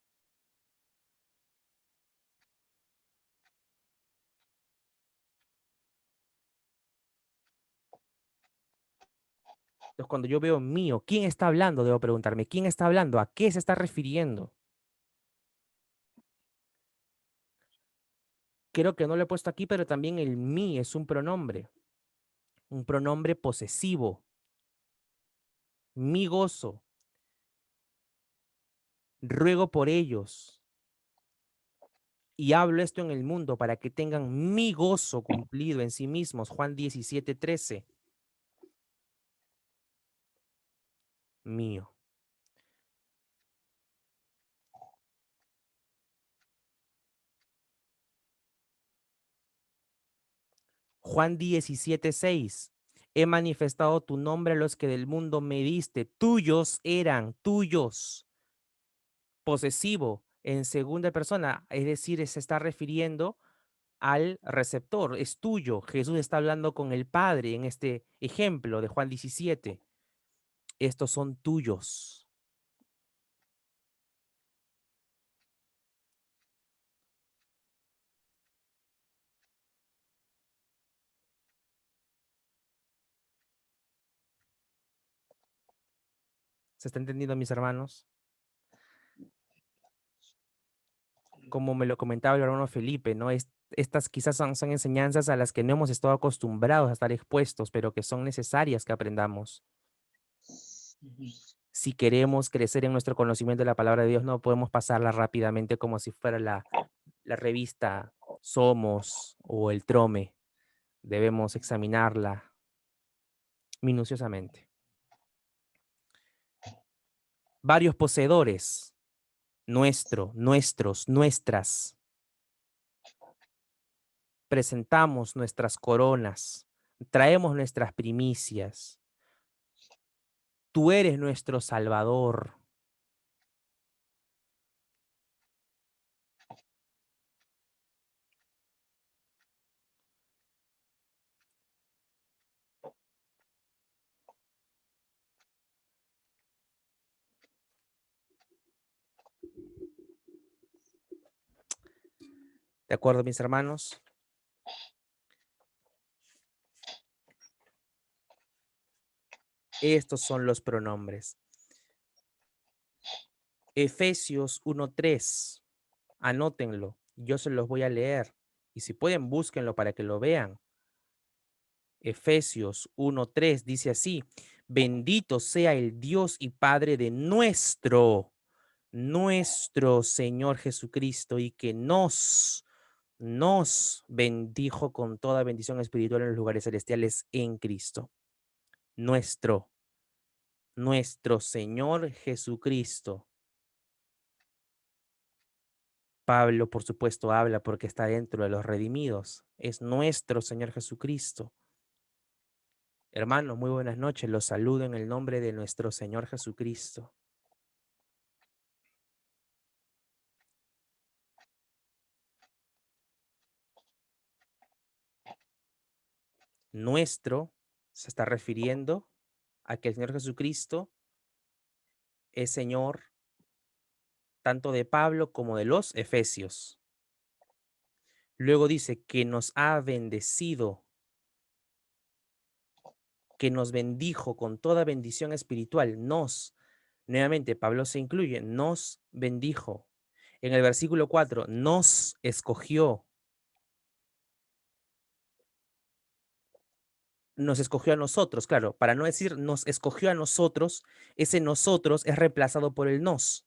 Entonces, cuando yo veo mío, ¿quién está hablando? Debo preguntarme, ¿quién está hablando? ¿A qué se está refiriendo? Creo que no lo he puesto aquí, pero también el mí es un pronombre posesivo. Mi gozo. Ruego por ellos. Y hablo esto en el mundo para que tengan mi gozo cumplido en sí mismos. Juan 17, 13. Mío. Juan 17, 6. He manifestado tu nombre a los que del mundo me diste. Tuyos eran, tuyos. Posesivo en segunda persona, es decir, se está refiriendo al receptor, es tuyo. Jesús está hablando con el Padre en este ejemplo de Juan 17. Estos son tuyos. ¿Se está entendiendo, mis hermanos? Como me lo comentaba el hermano Felipe, ¿no? Estas quizás son enseñanzas a las que no hemos estado acostumbrados a estar expuestos, pero que son necesarias que aprendamos. Si queremos crecer en nuestro conocimiento de la palabra de Dios, no podemos pasarla rápidamente como si fuera la revista Somos o el Trome. Debemos examinarla minuciosamente. Varios poseedores, nuestro, nuestros, nuestras. Presentamos nuestras coronas, traemos nuestras primicias. Tú eres nuestro Salvador. ¿De acuerdo, mis hermanos? Estos son los pronombres. Efesios 1:3. Anótenlo. Yo se los voy a leer. Y si pueden, búsquenlo para que lo vean. Efesios 1:3 dice así: bendito sea el Dios y Padre de nuestro Señor Jesucristo, y que nos bendijo con toda bendición espiritual en los lugares celestiales en Cristo. Nuestro Señor Jesucristo. Pablo, por supuesto, habla porque está dentro de los redimidos. Es nuestro Señor Jesucristo. Hermanos, muy buenas noches. Los saludo en el nombre de nuestro Señor Jesucristo. Nuestro se está refiriendo a que el Señor Jesucristo es Señor tanto de Pablo como de los efesios. Luego dice que nos ha bendecido, que nos bendijo con toda bendición espiritual. Nuevamente Pablo se incluye, nos bendijo. En el versículo 4, nos escogió. Nos escogió a nosotros, claro, para no decir nos escogió a nosotros, ese nosotros es reemplazado por el nos.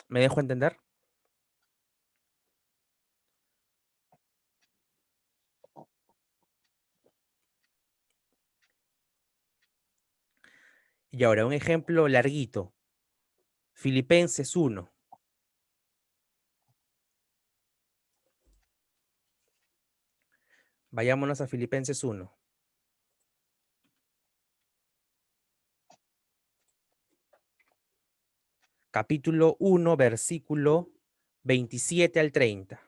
¿Me dejo entender? Y ahora un ejemplo larguito. Filipenses 1. Vayámonos a Filipenses 1. Capítulo 1, versículo 27 al 30.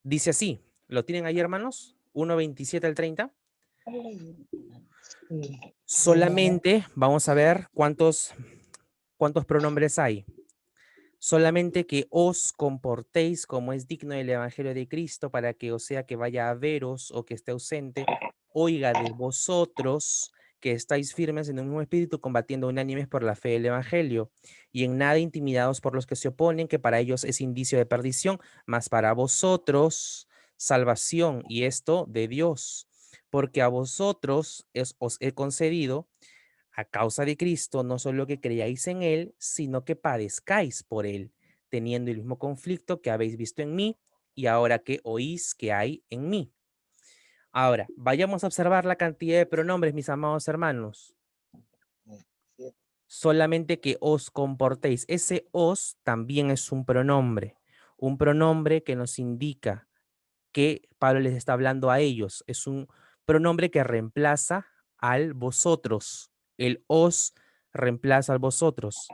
Dice así, ¿lo tienen ahí, hermanos? 1, 27 al 30. Solamente vamos a ver cuántos pronombres hay. Solamente que os comportéis como es digno del evangelio de Cristo, para que, o sea, que vaya a veros o que esté ausente, oiga de vosotros que estáis firmes en un mismo espíritu, combatiendo unánimes por la fe del evangelio, y en nada intimidados por los que se oponen, que para ellos es indicio de perdición, mas para vosotros salvación, y esto de Dios, porque a vosotros os he concedido a causa de Cristo, no solo que creáis en Él, sino que padezcáis por Él, teniendo el mismo conflicto que habéis visto en mí y ahora que oís que hay en mí. Ahora, vayamos a observar la cantidad de pronombres, mis amados hermanos. Solamente que os comportéis. Ese os también es un pronombre que nos indica que Pablo les está hablando a ellos. Es un pronombre que reemplaza al vosotros. El os reemplaza al vosotros.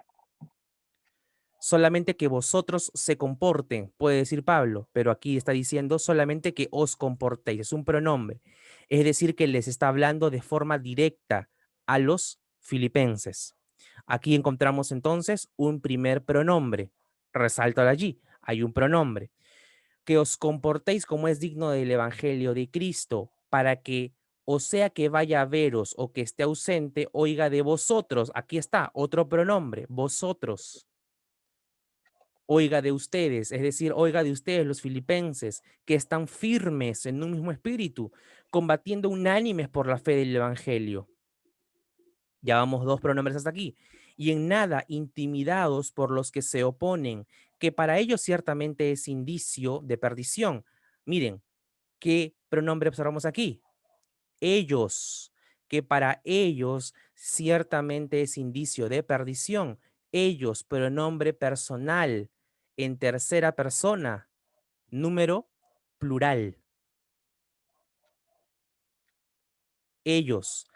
Solamente que vosotros se comporten, puede decir Pablo, pero aquí está diciendo solamente que os comportéis. Es un pronombre. Es decir, que les está hablando de forma directa a los filipenses. Aquí encontramos entonces un primer pronombre. Resáltalo allí. Hay un pronombre. Que os comportéis como es digno del Evangelio de Cristo, para que, o sea que vaya a veros o que esté ausente, oiga de vosotros. Aquí está, otro pronombre, vosotros. Oiga de ustedes, es decir, oiga de ustedes los filipenses, que están firmes en un mismo espíritu, combatiendo unánimes por la fe del Evangelio. Ya vamos 2 pronombres hasta aquí. Y en nada intimidados por los que se oponen, que para ellos ciertamente es indicio de perdición. Miren, ¿qué pronombre observamos aquí? Ellos, que para ellos ciertamente es indicio de perdición. Ellos, pronombre personal, en tercera persona, número plural. Ellos.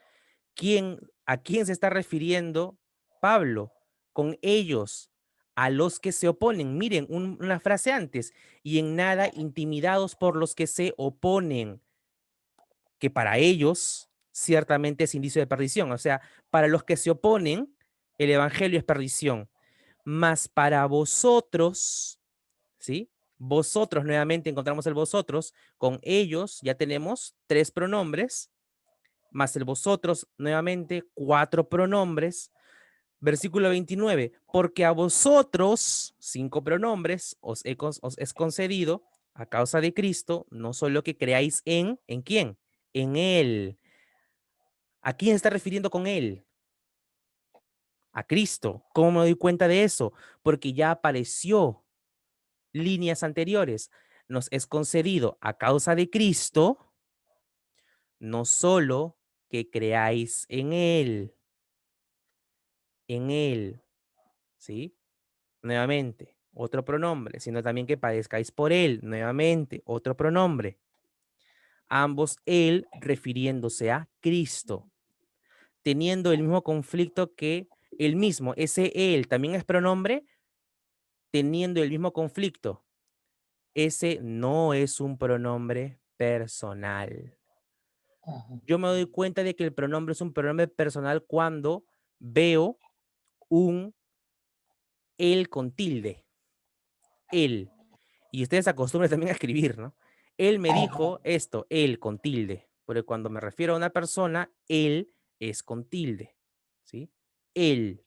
¿A quién se está refiriendo Pablo? Con ellos, a los que se oponen. Miren, una frase antes. Y en nada intimidados por los que se oponen, que para ellos ciertamente es indicio de perdición. O sea, para los que se oponen, el evangelio es perdición. Mas para vosotros, ¿sí? Vosotros, nuevamente encontramos el vosotros. Con ellos ya tenemos 3 pronombres, más el vosotros, nuevamente 4 pronombres. Versículo 29, porque a vosotros, 5 pronombres, os es concedido a causa de Cristo, no solo que creáis ¿en quién? En Él. ¿A quién está refiriendo con Él? A Cristo. ¿Cómo me doy cuenta de eso? Porque ya apareció líneas anteriores. Nos es concedido a causa de Cristo, no solo que creáis en Él, ¿sí? Nuevamente, otro pronombre, sino también que padezcáis por Él, nuevamente, otro pronombre. Ambos Él refiriéndose a Cristo, teniendo el mismo conflicto que el mismo, ese Él también es pronombre, teniendo el mismo conflicto. Ese no es un pronombre personal. Yo me doy cuenta de que el pronombre es un pronombre personal cuando veo un él con tilde. Él. Y ustedes acostumbran también a escribir, ¿no? Él me dijo esto, él con tilde. Porque cuando me refiero a una persona, él es con tilde. ¿Sí? Él.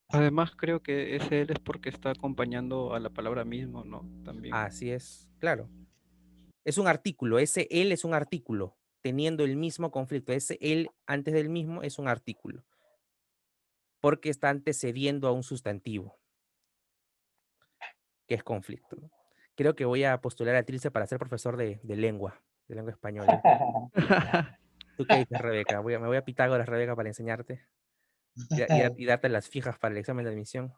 Además, creo que ese él es porque está acompañando a la palabra mismo, ¿no? También. Así es, claro. Es un artículo, ese él es un artículo, teniendo el mismo conflicto. Ese él antes del mismo es un artículo, porque está antecediendo a un sustantivo, que es conflicto, ¿no? Creo que voy a postular a Trilce para ser profesor de lengua española. ¿Tú qué dices, Rebeca? Me voy a Pitágoras, Rebeca, para enseñarte y darte las fijas para el examen de admisión.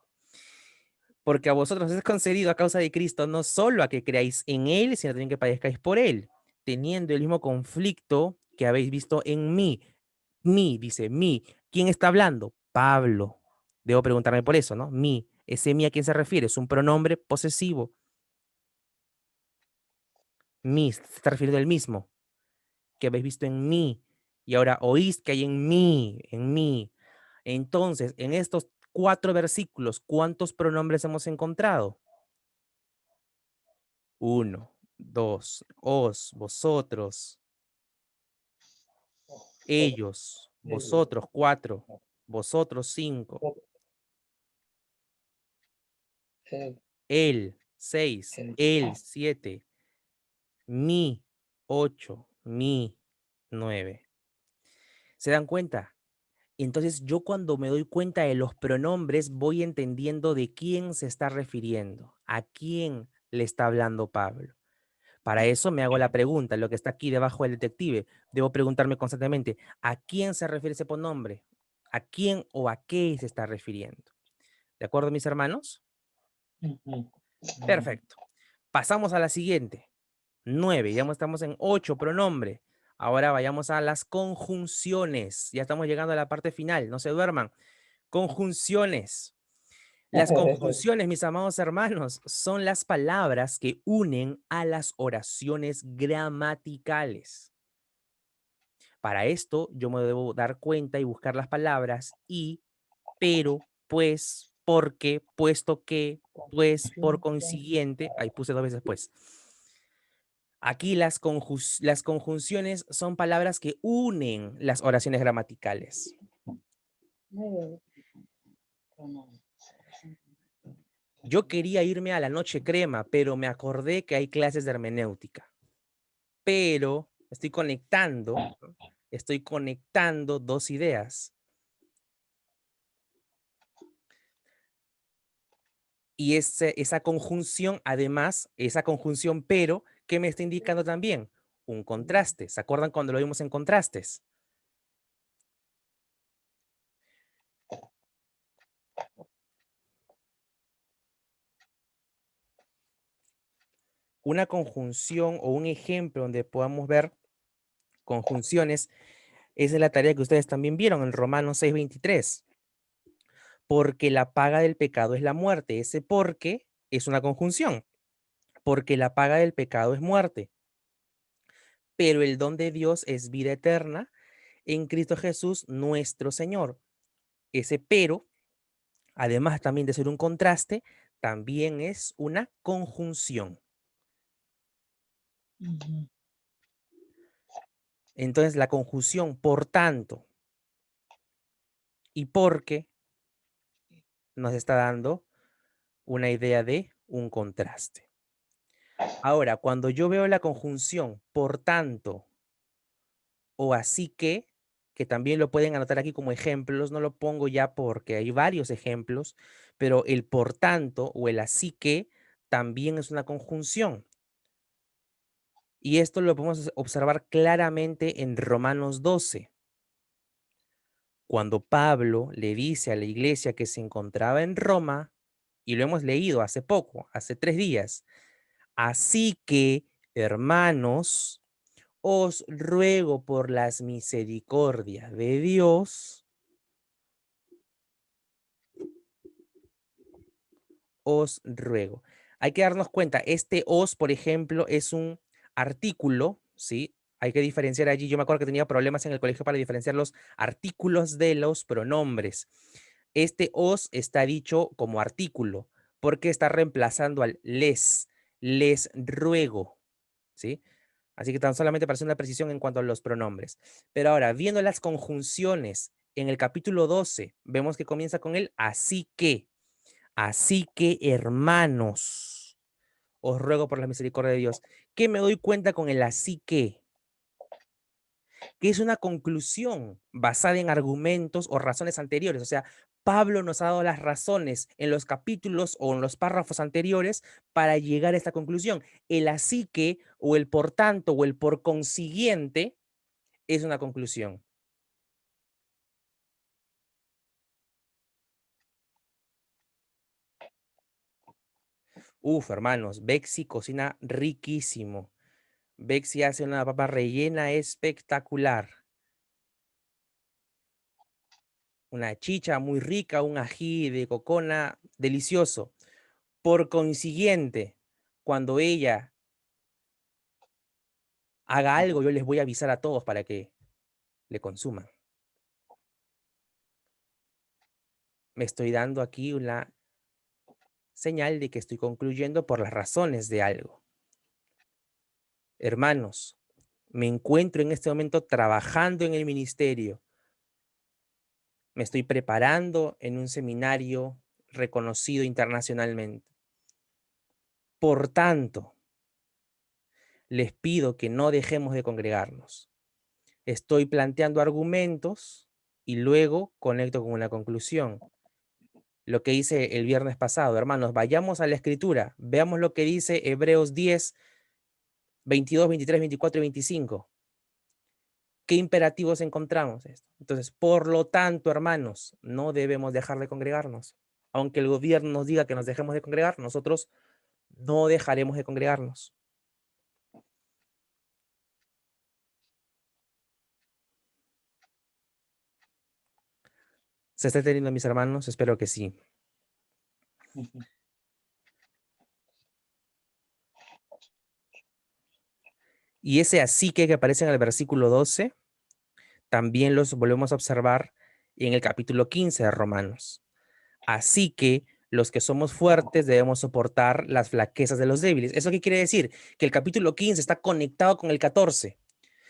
Porque a vosotros es concedido a causa de Cristo no solo a que creáis en Él, sino también que padezcáis por Él, teniendo el mismo conflicto que habéis visto en mí. Mí, dice, mí. ¿Quién está hablando? Pablo. Debo preguntarme por eso, ¿no? Mí. Ese mí, ¿a quién se refiere? Es un pronombre posesivo. Mí, se está refiriendo al mismo que habéis visto en mí. Y ahora oís que hay en mí, en mí. Entonces, en estos 4 versículos, ¿cuántos pronombres hemos encontrado? 1, 2, os, vosotros, ellos, vosotros, 4, vosotros, 5, él, 6, él, 7, mi, 8, mi, 9. ¿Se dan cuenta? Entonces yo cuando me doy cuenta de los pronombres voy entendiendo de quién se está refiriendo, a quién le está hablando Pablo. Para eso me hago la pregunta, lo que está aquí debajo del detective. Debo preguntarme constantemente, ¿a quién se refiere ese pronombre? ¿A quién o a qué se está refiriendo? ¿De acuerdo, mis hermanos? Perfecto. Pasamos a la siguiente. 9, ya estamos en 8 pronombre. Ahora vayamos a las conjunciones. Ya estamos llegando a la parte final, no se duerman. Conjunciones. Las conjunciones, mis amados hermanos, son las palabras que unen a las oraciones gramaticales. Para esto yo me debo dar cuenta y buscar las palabras y, pero, pues, porque, puesto que, pues, por consiguiente. Ahí puse 2 veces pues. Aquí las conjunciones son palabras que unen las oraciones gramaticales. Yo quería irme a la noche crema, pero me acordé que hay clases de hermenéutica. Pero estoy conectando 2 ideas. Y esa conjunción, además, esa conjunción pero, ¿qué me está indicando también? Un contraste. ¿Se acuerdan cuando lo vimos en contrastes? Una conjunción o un ejemplo donde podamos ver conjunciones, esa es la tarea que ustedes también vieron en Romanos 6:23. Porque la paga del pecado es la muerte. Ese porque es una conjunción. Porque la paga del pecado es muerte. Pero el don de Dios es vida eterna en Cristo Jesús nuestro Señor. Ese pero, además también de ser un contraste, también es una conjunción. Entonces, la conjunción por tanto y porque nos está dando una idea de un contraste. Ahora, cuando yo veo la conjunción por tanto o así que también lo pueden anotar aquí como ejemplos, no lo pongo ya porque hay varios ejemplos, pero el por tanto o el así que también es una conjunción. Y esto lo podemos observar claramente en Romanos 12. Cuando Pablo le dice a la iglesia que se encontraba en Roma, y lo hemos leído hace poco, hace 3 días, así que, hermanos, os ruego por las misericordias de Dios, os ruego. Hay que darnos cuenta, este os, por ejemplo, es un artículo, ¿sí? Hay que diferenciar allí. Yo me acuerdo que tenía problemas en el colegio para diferenciar los artículos de los pronombres. Este os está dicho como artículo porque está reemplazando al les ruego, ¿sí? Así que tan solamente para hacer una precisión en cuanto a los pronombres. Pero ahora, viendo las conjunciones en el capítulo 12, vemos que comienza con el así que. Así que, hermanos, os ruego por la misericordia de Dios. ¿Qué me doy cuenta con el así que? Que es una conclusión basada en argumentos o razones anteriores. O sea, Pablo nos ha dado las razones en los capítulos o en los párrafos anteriores para llegar a esta conclusión. El así que o el por tanto o el por consiguiente es una conclusión. Uf, hermanos, Bexi cocina riquísimo. Bexi hace una papa rellena espectacular. Una chicha muy rica, un ají de cocona delicioso. Por consiguiente, cuando ella haga algo, yo les voy a avisar a todos para que le consuman. Me estoy dando aquí una señal de que estoy concluyendo por las razones de algo. Hermanos, me encuentro en este momento trabajando en el ministerio. Me estoy preparando en un seminario reconocido internacionalmente. Por tanto, les pido que no dejemos de congregarnos. Estoy planteando argumentos y luego conecto con una conclusión. Lo que hice el viernes pasado, hermanos, vayamos a la escritura, veamos lo que dice Hebreos 10, 22, 23, 24 y 25. ¿Qué imperativos encontramos? Entonces, por lo tanto, hermanos, no debemos dejar de congregarnos. Aunque el gobierno nos diga que nos dejemos de congregar, nosotros no dejaremos de congregarnos. ¿Se está entendiendo, mis hermanos? Espero que sí. Y ese así que aparece en el versículo 12 también los volvemos a observar en el capítulo 15 de Romanos. Así que los que somos fuertes debemos soportar las flaquezas de los débiles. ¿Eso qué quiere decir? Que el capítulo 15 está conectado con el 14.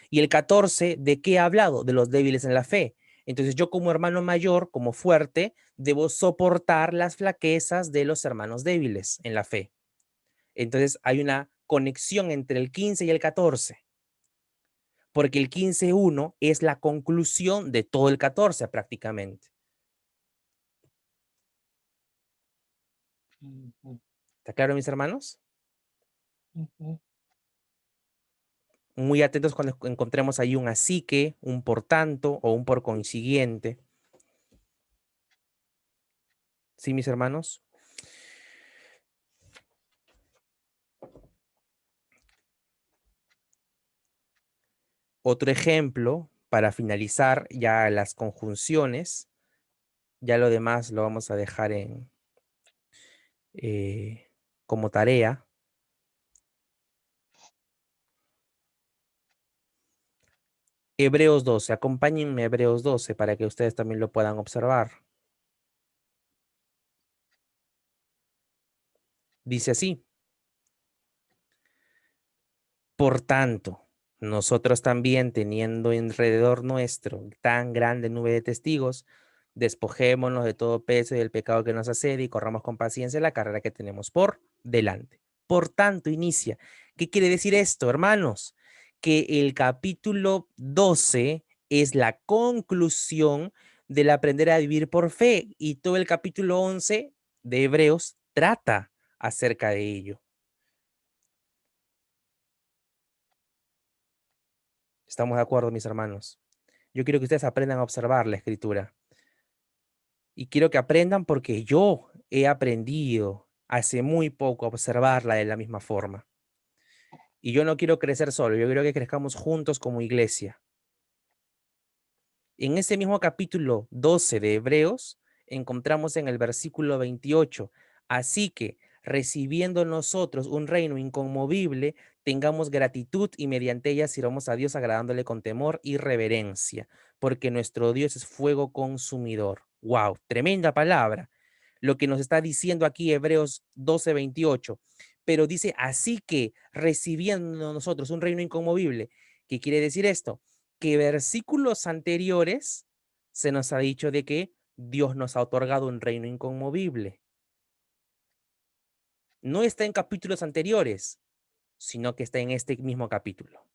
¿Y el 14 de qué ha hablado? De los débiles en la fe. Entonces yo como hermano mayor, como fuerte, debo soportar las flaquezas de los hermanos débiles en la fe. Entonces hay una conexión entre el 15 y el 14. Porque el 15.1 es la conclusión de todo el 14 prácticamente. ¿Está claro, mis hermanos? Muy atentos cuando encontremos ahí un así que, un por tanto o un por consiguiente. ¿Sí, mis hermanos? Otro ejemplo para finalizar ya las conjunciones. Ya lo demás lo vamos a dejar en como tarea. Hebreos 12, acompáñenme a Hebreos 12 para que ustedes también lo puedan observar. Dice así: por tanto, nosotros también, teniendo alrededor nuestro tan grande nube de testigos, despojémonos de todo peso y del pecado que nos asedia y corramos con paciencia la carrera que tenemos por delante. Por tanto, inicia. ¿Qué quiere decir esto, hermanos? Que el capítulo 12 es la conclusión del aprender a vivir por fe y todo el capítulo 11 de Hebreos trata acerca de ello. ¿Estamos de acuerdo, mis hermanos? Yo quiero que ustedes aprendan a observar la escritura. Y quiero que aprendan porque yo he aprendido hace muy poco a observarla de la misma forma. Y yo no quiero crecer solo, yo quiero que crezcamos juntos como iglesia. En ese mismo capítulo 12 de Hebreos, encontramos en el versículo 28, así que recibiendo nosotros un reino inconmovible, tengamos gratitud y mediante ella sirvamos a Dios agradándole con temor y reverencia, porque nuestro Dios es fuego consumidor. ¡Wow! Tremenda palabra. Lo que nos está diciendo aquí Hebreos 12, 28. Pero dice, así que recibiendo nosotros un reino inconmovible. ¿Qué quiere decir esto? Que versículos anteriores se nos ha dicho de que Dios nos ha otorgado un reino inconmovible. No está en capítulos anteriores, sino que está en este mismo capítulo.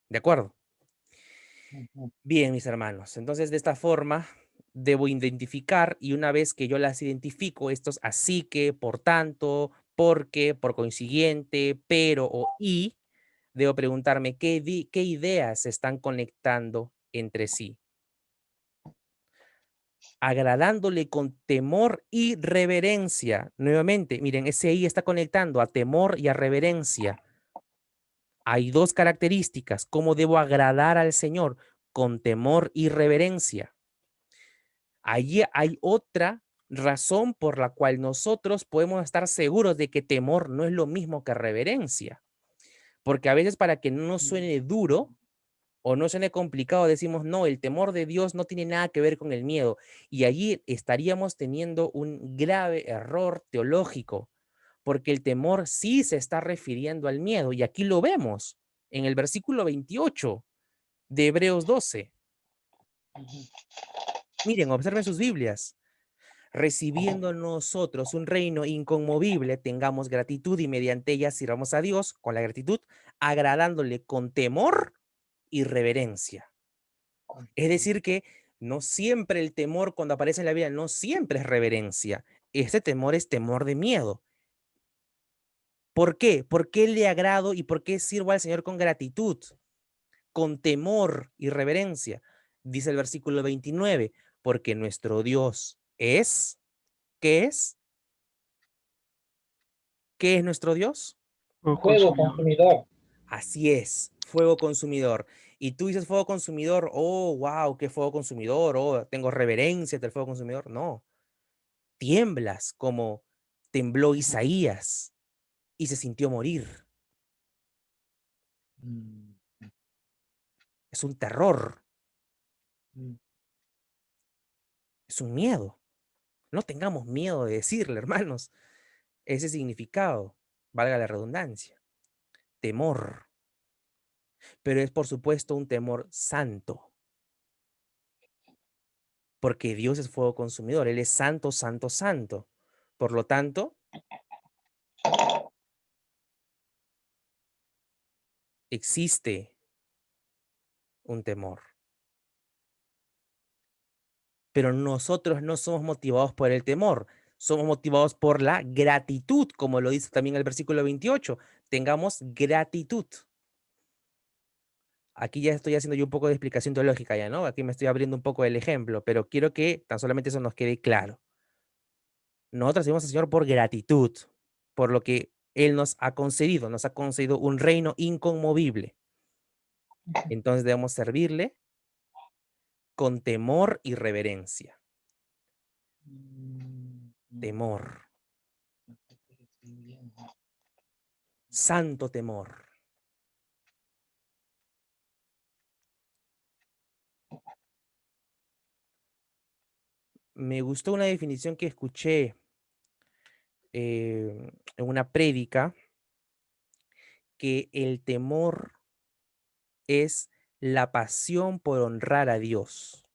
¿De acuerdo? Bien, mis hermanos. Entonces, de esta forma, debo identificar y una vez que yo las identifico, estos así que, por tanto, porque, por consiguiente, pero o y, debo preguntarme qué ideas se están conectando entre sí. Agradándole con temor y reverencia. Nuevamente, miren, ese ahí está conectando a temor y a reverencia. Hay dos características. ¿Cómo debo agradar al Señor? Con temor y reverencia. Allí hay otra razón por la cual nosotros podemos estar seguros de que temor no es lo mismo que reverencia. Porque a veces para que no nos suene duro, o no suene complicado, decimos, no, el temor de Dios no tiene nada que ver con el miedo. Y allí estaríamos teniendo un grave error teológico, porque el temor sí se está refiriendo al miedo, y aquí lo vemos en el versículo 28 de Hebreos 12. Miren, observen sus Biblias. Recibiendo nosotros un reino inconmovible, tengamos gratitud y mediante ella sirvamos a Dios con la gratitud, agradándole con temor y reverencia. Es decir que no siempre el temor cuando aparece en la Biblia, no siempre es reverencia. Este temor es temor de miedo. ¿Por qué? ¿Por qué le agrado y por qué sirvo al Señor con gratitud? Con temor y reverencia. Dice el versículo 29, porque nuestro Dios es, ¿qué es? ¿Qué es nuestro Dios? Fuego consumidor. Así es, fuego consumidor. Y tú dices fuego consumidor, oh, wow, qué fuego consumidor, oh, tengo reverencia del fuego consumidor. No, tiemblas como tembló Isaías y se sintió morir. Es un terror, Mm. es un miedo. No tengamos miedo de decirle, hermanos, ese significado, valga la redundancia, temor. Pero es por supuesto un temor santo, porque Dios es fuego consumidor, Él es santo, santo, santo. Por lo tanto, existe un temor. Pero nosotros no somos motivados por el temor, somos motivados por la gratitud, como lo dice también el versículo 28. Tengamos gratitud. Aquí ya estoy haciendo yo un poco de explicación teológica ya, ¿no? Aquí me estoy abriendo un poco el ejemplo, pero quiero que tan solamente eso nos quede claro. Nosotros servimos al Señor por gratitud, por lo que Él nos ha concedido un reino inconmovible. Entonces debemos servirle con temor y reverencia. Temor, santo temor. Me gustó una definición que escuché en una prédica, que el temor es la pasión por honrar a Dios,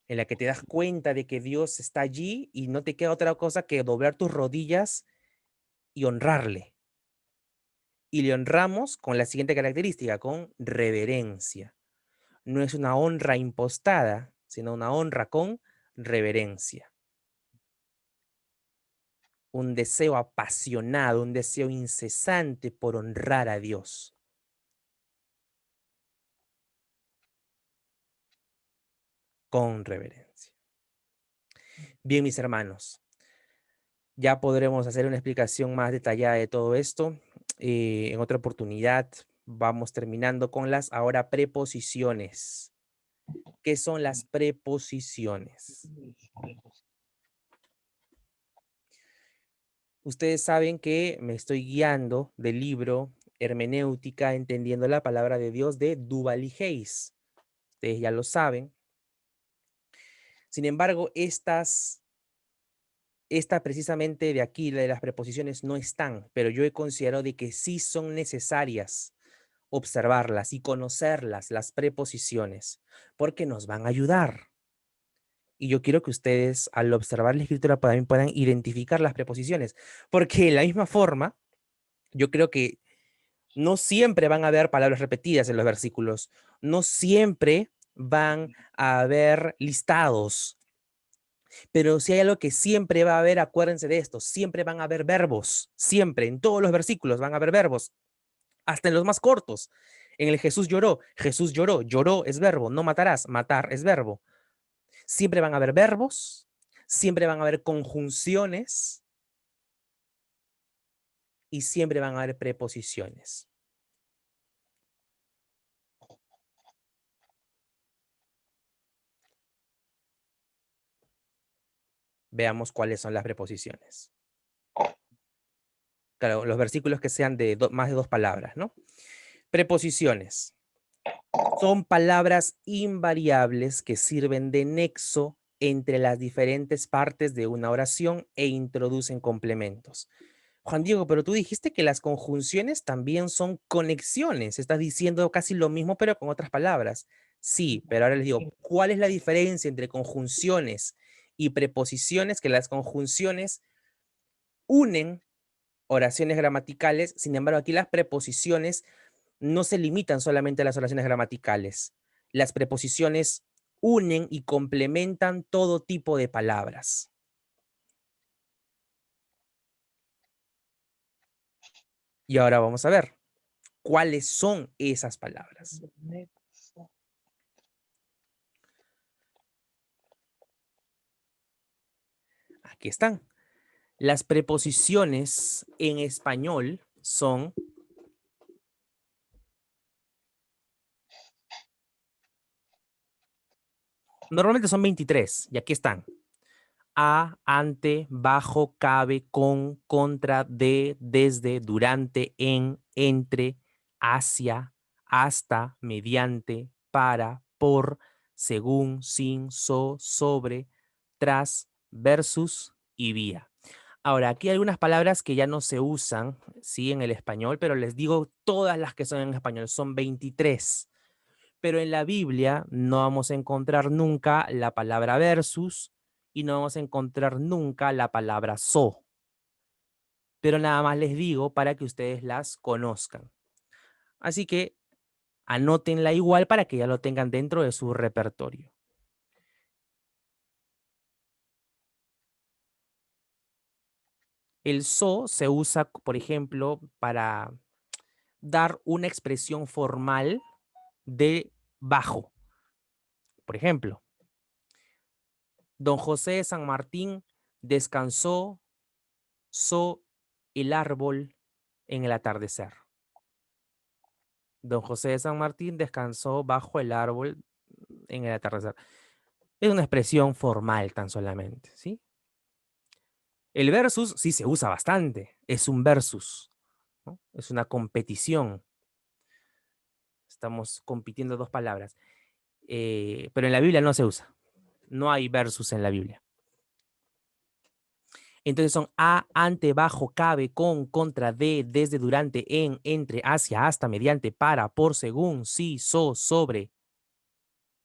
en la que te das cuenta de que Dios está allí y no te queda otra cosa que doblar tus rodillas y honrarle. Y le honramos con la siguiente característica, con reverencia. No es una honra impostada, sino una honra con reverencia. Un deseo apasionado, un deseo incesante por honrar a Dios. Con reverencia. Bien, mis hermanos, ya podremos hacer una explicación más detallada de todo esto. En otra oportunidad vamos terminando con las ahora preposiciones. ¿Qué son las preposiciones? Ustedes saben que me estoy guiando del libro Hermenéutica, entendiendo la palabra de Dios, de Duval y Hayes. Ustedes ya lo saben. Sin embargo, esta precisamente de aquí, la de las preposiciones, no están, pero yo he considerado de que sí son necesarias observarlas y conocerlas, las preposiciones, porque nos van a ayudar. Y yo quiero que ustedes, al observar la escritura, también puedan identificar las preposiciones, porque de la misma forma, yo creo que no siempre van a haber palabras repetidas en los versículos, no siempre van a haber listados, pero si hay algo que siempre va a haber, acuérdense de esto, siempre van a haber verbos, siempre, en todos los versículos van a haber verbos, hasta en los más cortos. En el Jesús lloró, lloró es verbo, no matarás, matar es verbo. Siempre van a haber verbos, siempre van a haber conjunciones y siempre van a haber preposiciones. Veamos cuáles son las preposiciones. Claro, los versículos que sean de más de 2 palabras, ¿no? Preposiciones. Son palabras invariables que sirven de nexo entre las diferentes partes de una oración e introducen complementos. Juan Diego, pero tú dijiste que las conjunciones también son conexiones. Estás diciendo casi lo mismo, pero con otras palabras. Sí, pero ahora les digo, ¿cuál es la diferencia entre conjunciones y preposiciones? Que las conjunciones unen oraciones gramaticales, sin embargo, aquí las preposiciones no se limitan solamente a las oraciones gramaticales. Las preposiciones unen y complementan todo tipo de palabras. Y ahora vamos a ver cuáles son esas palabras. Aquí están. Las preposiciones en español son normalmente son 23 y aquí están. A, ante, bajo, cabe, con, contra, de, desde, durante, en, entre, hacia, hasta, mediante, para, por, según, sin, sobre, tras, versus y vía. Ahora, aquí hay algunas palabras que ya no se usan, ¿sí? En el español, pero les digo todas las que son en español, son 23. Pero en la Biblia no vamos a encontrar nunca la palabra versus y no vamos a encontrar nunca la palabra so. Pero nada más les digo para que ustedes las conozcan. Así que anótenla igual para que ya lo tengan dentro de su repertorio. El so se usa, por ejemplo, para dar una expresión formal de bajo. Por ejemplo, don José de San Martín descansó el árbol en el atardecer. Don José de San Martín descansó bajo el árbol en el atardecer. Es una expresión formal tan solamente, ¿sí? El versus sí se usa bastante. Es un versus, ¿no? Es una competición. Estamos compitiendo dos palabras. Pero en la Biblia no se usa. No hay versus en la Biblia. Entonces son a, ante, bajo, cabe, con, contra, de, desde, durante, en, entre, hacia, hasta, mediante, para, por, según, sí, sobre,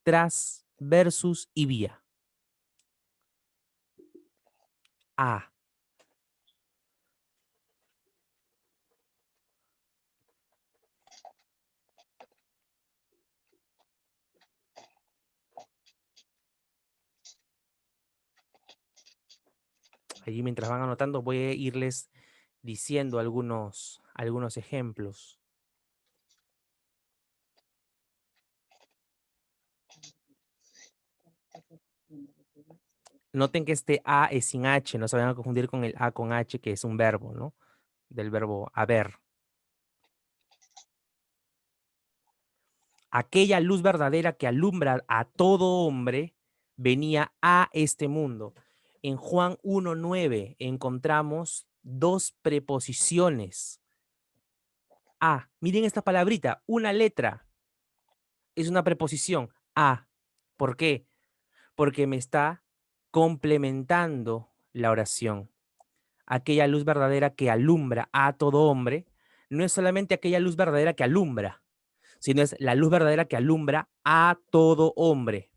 tras, versus y vía. A. Allí mientras van anotando voy a irles diciendo algunos ejemplos. Noten que este A es sin H, no se vayan a confundir con el A con H, que es un verbo, ¿no? Del verbo haber. Aquella luz verdadera que alumbra a todo hombre venía a este mundo. En Juan 1:9 encontramos dos preposiciones. A. Miren esta palabrita, una letra. Es una preposición. A. ¿Por qué? Porque me está complementando la oración. Aquella luz verdadera que alumbra a todo hombre, no es solamente aquella luz verdadera que alumbra, sino es la luz verdadera que alumbra a todo hombre.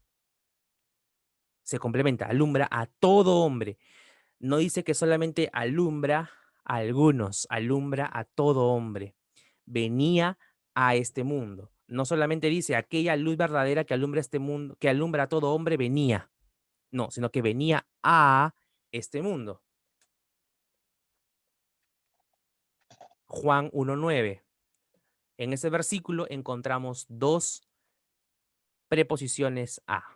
Se complementa, alumbra a todo hombre. No dice que solamente alumbra a algunos, alumbra a todo hombre. Venía a este mundo. No solamente dice aquella luz verdadera que alumbra este mundo, que alumbra a todo hombre, venía. No, sino que venía a este mundo. Juan 1:9. En ese versículo encontramos dos preposiciones a.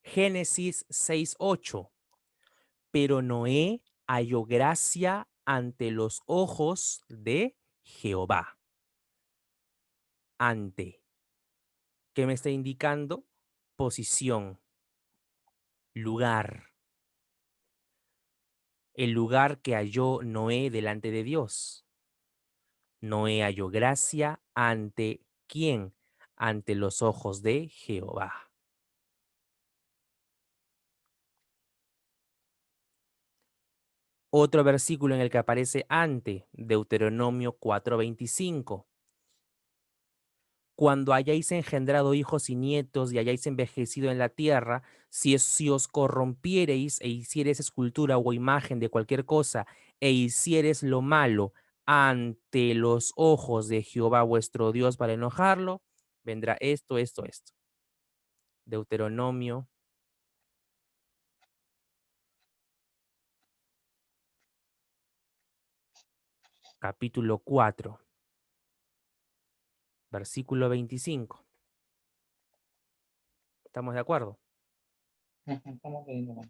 Génesis 6:8. Pero Noé halló gracia ante los ojos de Jehová. Ante. ¿Qué me está indicando? Posición. Lugar. El lugar que halló Noé delante de Dios. Noé halló gracia ante ¿quién? Ante los ojos de Jehová. Otro versículo en el que aparece ante, Deuteronomio 4:25. Cuando hayáis engendrado hijos y nietos y hayáis envejecido en la tierra, si os corrompiereis e hiciereis escultura o imagen de cualquier cosa e hiciereis lo malo ante los ojos de Jehová vuestro Dios para enojarlo, vendrá esto. Deuteronomio capítulo 4, versículo 25. ¿Estamos de acuerdo? Estamos leyendo.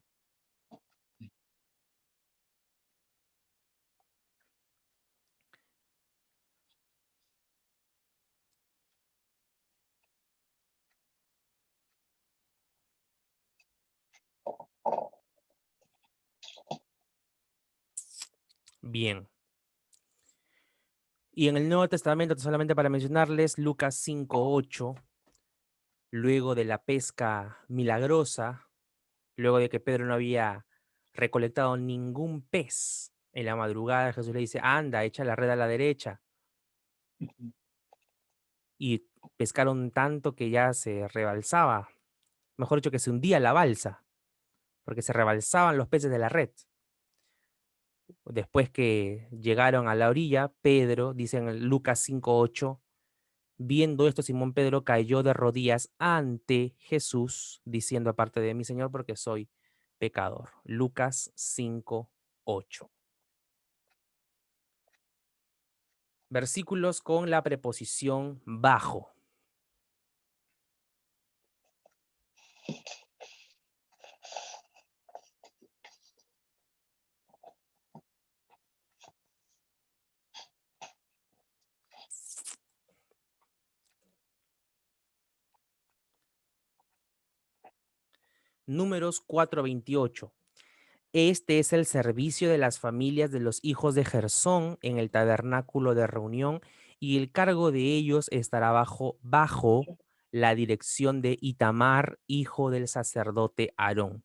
Bien. Y en el Nuevo Testamento, solamente para mencionarles, Lucas 5:8, luego de la pesca milagrosa, luego de que Pedro no había recolectado ningún pez en la madrugada, Jesús le dice, anda, echa la red a la derecha. Y pescaron tanto que ya se rebalsaba, mejor dicho, que se hundía la balsa, porque se rebalsaban los peces de la red. Después que llegaron a la orilla, Pedro, dice en Lucas 5:8, viendo esto, Simón Pedro cayó de rodillas ante Jesús, diciendo, aparte de mí, Señor, porque soy pecador. Lucas 5:8. Versículos con la preposición bajo. Números 4:28. Este es el servicio de las familias de los hijos de Gersón en el tabernáculo de reunión, y el cargo de ellos estará bajo la dirección de Itamar, hijo del sacerdote Aarón.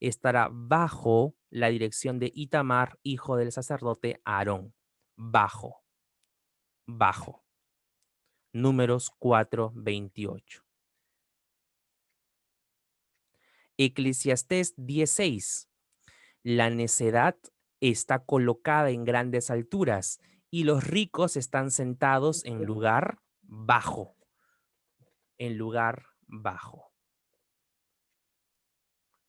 Estará bajo la dirección de Itamar, hijo del sacerdote Aarón. Bajo. Números 4:28. Eclesiastés 10:6. La necedad está colocada en grandes alturas y los ricos están sentados en lugar bajo. En lugar bajo.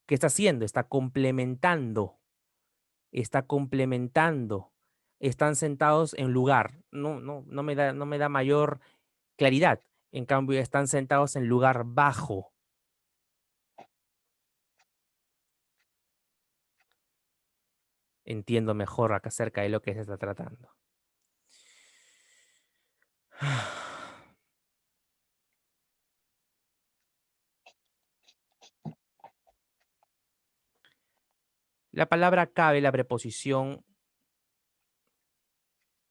¿Qué está haciendo? Está complementando. Está complementando. Están sentados en lugar. No me da mayor claridad. En cambio, están sentados en lugar bajo. Entiendo mejor acá acerca de lo que se está tratando. La palabra cabe, la preposición,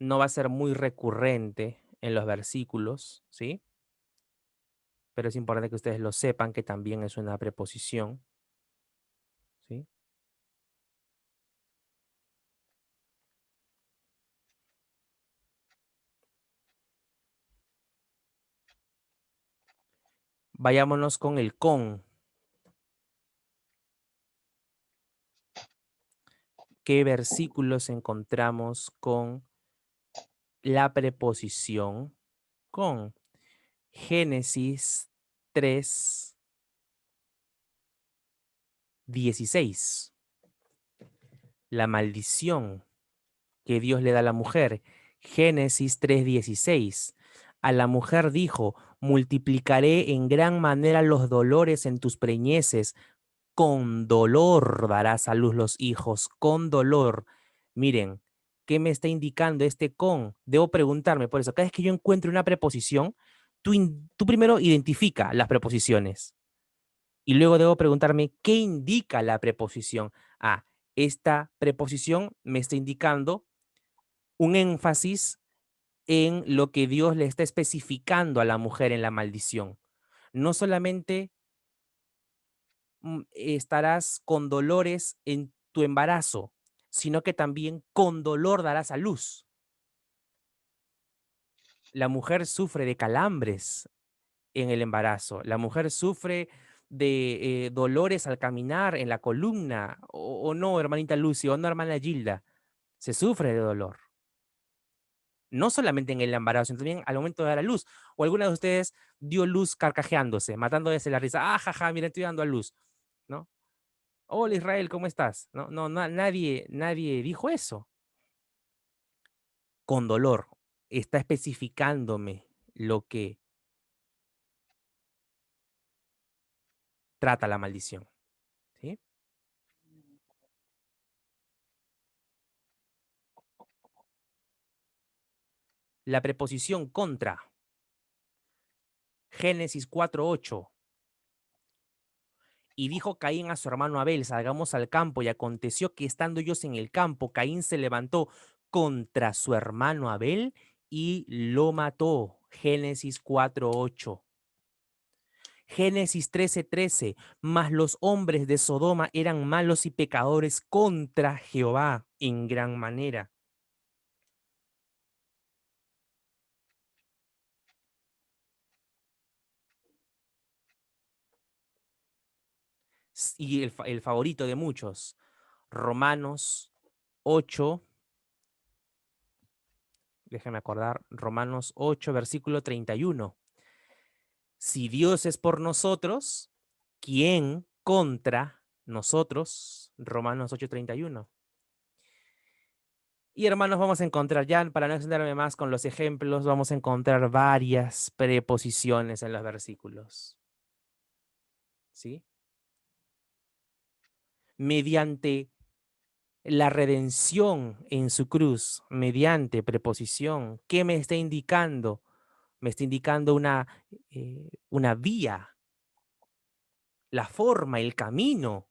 no va a ser muy recurrente en los versículos, ¿sí? Pero es importante que ustedes lo sepan, que también es una preposición, ¿sí? Vayámonos con el con. ¿Qué versículos encontramos con la preposición con? Génesis 3:16. La maldición que Dios le da a la mujer. Génesis 3:16. A la mujer dijo, multiplicaré en gran manera los dolores en tus preñeces, con dolor darás a luz los hijos, con dolor. Miren, ¿qué me está indicando este con? Debo preguntarme, por eso, cada vez que yo encuentro una preposición, tú primero identifica las preposiciones y luego debo preguntarme, ¿qué indica la preposición? Ah, esta preposición me está indicando un énfasis en lo que Dios le está especificando a la mujer en la maldición. No solamente estarás con dolores en tu embarazo, sino que también con dolor darás a luz. La mujer sufre de calambres en el embarazo. La mujer sufre de dolores al caminar en la columna. O no, hermanita Lucy, o no, hermana Gilda. Se sufre de dolor. No solamente en el embarazo, sino también al momento de dar a luz. O alguna de ustedes dio luz carcajeándose, matándose la risa. Ah, jaja, mira, estoy dando a luz, ¿no? Hola Israel, ¿cómo estás? Nadie dijo eso. Con dolor. Está especificándome lo que trata la maldición. ¿Sí? La preposición contra. Génesis 4:8. Y dijo Caín a su hermano Abel, salgamos al campo, y aconteció que estando ellos en el campo, Caín se levantó contra su hermano Abel y lo mató. Génesis 4:8. Génesis 13:13. Mas los hombres de Sodoma eran malos y pecadores contra Jehová en gran manera. Y el favorito de muchos, Romanos 8, déjenme acordar, Romanos 8, versículo 31. Si Dios es por nosotros, ¿quién contra nosotros? Romanos 8:31. Y hermanos, vamos a encontrar, ya para no extenderme más con los ejemplos, vamos a encontrar varias preposiciones en los versículos. ¿Sí? Mediante la redención en su cruz, mediante preposición, ¿qué me está indicando? Me está indicando una vía, la forma, el camino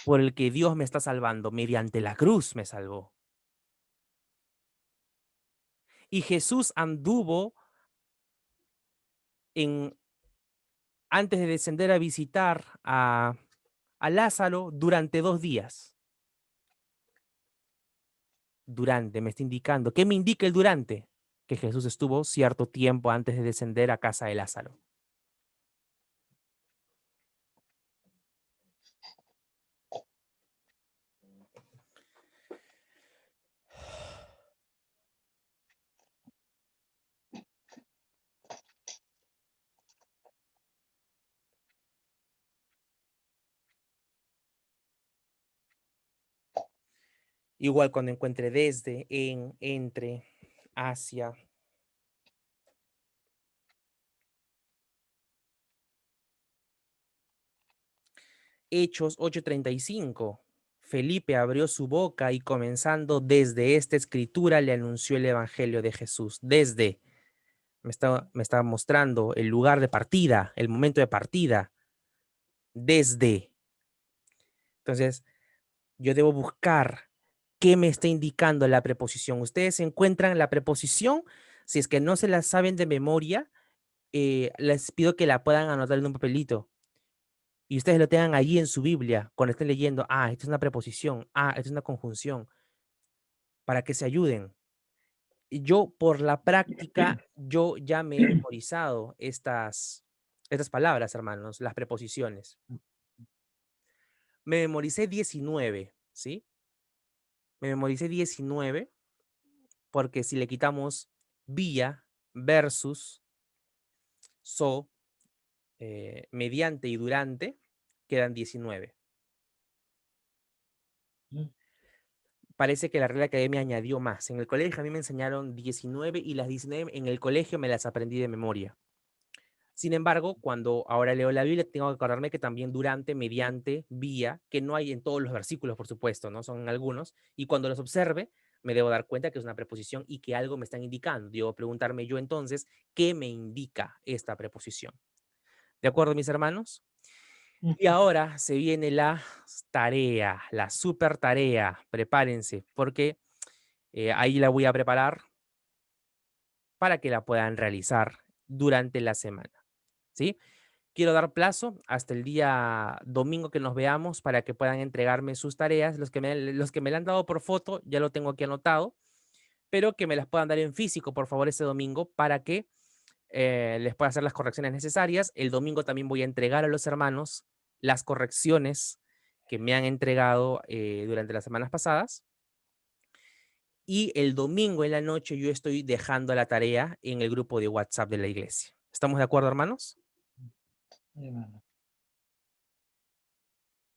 por el que Dios me está salvando. Mediante la cruz me salvó. Y Jesús anduvo antes de descender a visitar a Lázaro durante 2 días. Durante, me está indicando. ¿Qué me indica el durante? Que Jesús estuvo cierto tiempo antes de descender a casa de Lázaro. Igual cuando encuentre desde, en, entre, hacia. Hechos 8:35. Felipe abrió su boca y comenzando desde esta escritura le anunció el evangelio de Jesús. Desde, me está mostrando el lugar de partida, el momento de partida. Desde. Entonces, yo debo buscar qué me está indicando la preposición. Ustedes encuentran la preposición, si es que no se la saben de memoria, les pido que la puedan anotar en un papelito y ustedes lo tengan allí en su Biblia cuando estén leyendo. Ah, esto es una preposición. Ah, esto es una conjunción. Para que se ayuden. Yo, por la práctica, yo ya me he memorizado estas palabras, hermanos, las preposiciones. Me memoricé 19, ¿sí? Me memoricé 19 porque si le quitamos vía, versus, so, mediante y durante, quedan 19. Parece que la Real Academia añadió más. En el colegio a mí me enseñaron 19 y las 19 en el colegio me las aprendí de memoria. Sin embargo, cuando ahora leo la Biblia, tengo que acordarme que también durante, mediante, vía, que no hay en todos los versículos, por supuesto, ¿no? Son en algunos. Y cuando los observe, me debo dar cuenta que es una preposición y que algo me están indicando. Debo preguntarme yo entonces, ¿qué me indica esta preposición? ¿De acuerdo, mis hermanos? Y ahora se viene la tarea, la super tarea. Prepárense, porque ahí la voy a preparar para que la puedan realizar durante la semana, ¿sí? Quiero dar plazo hasta el día domingo que nos veamos para que puedan entregarme sus tareas. Los que me la han dado por foto, ya lo tengo aquí anotado, pero que me las puedan dar en físico, por favor, este domingo para que les pueda hacer las correcciones necesarias. El domingo también voy a entregar a los hermanos las correcciones que me han entregado durante las semanas pasadas. Y el domingo en la noche yo estoy dejando la tarea en el grupo de WhatsApp de la iglesia. ¿Estamos de acuerdo, hermanos?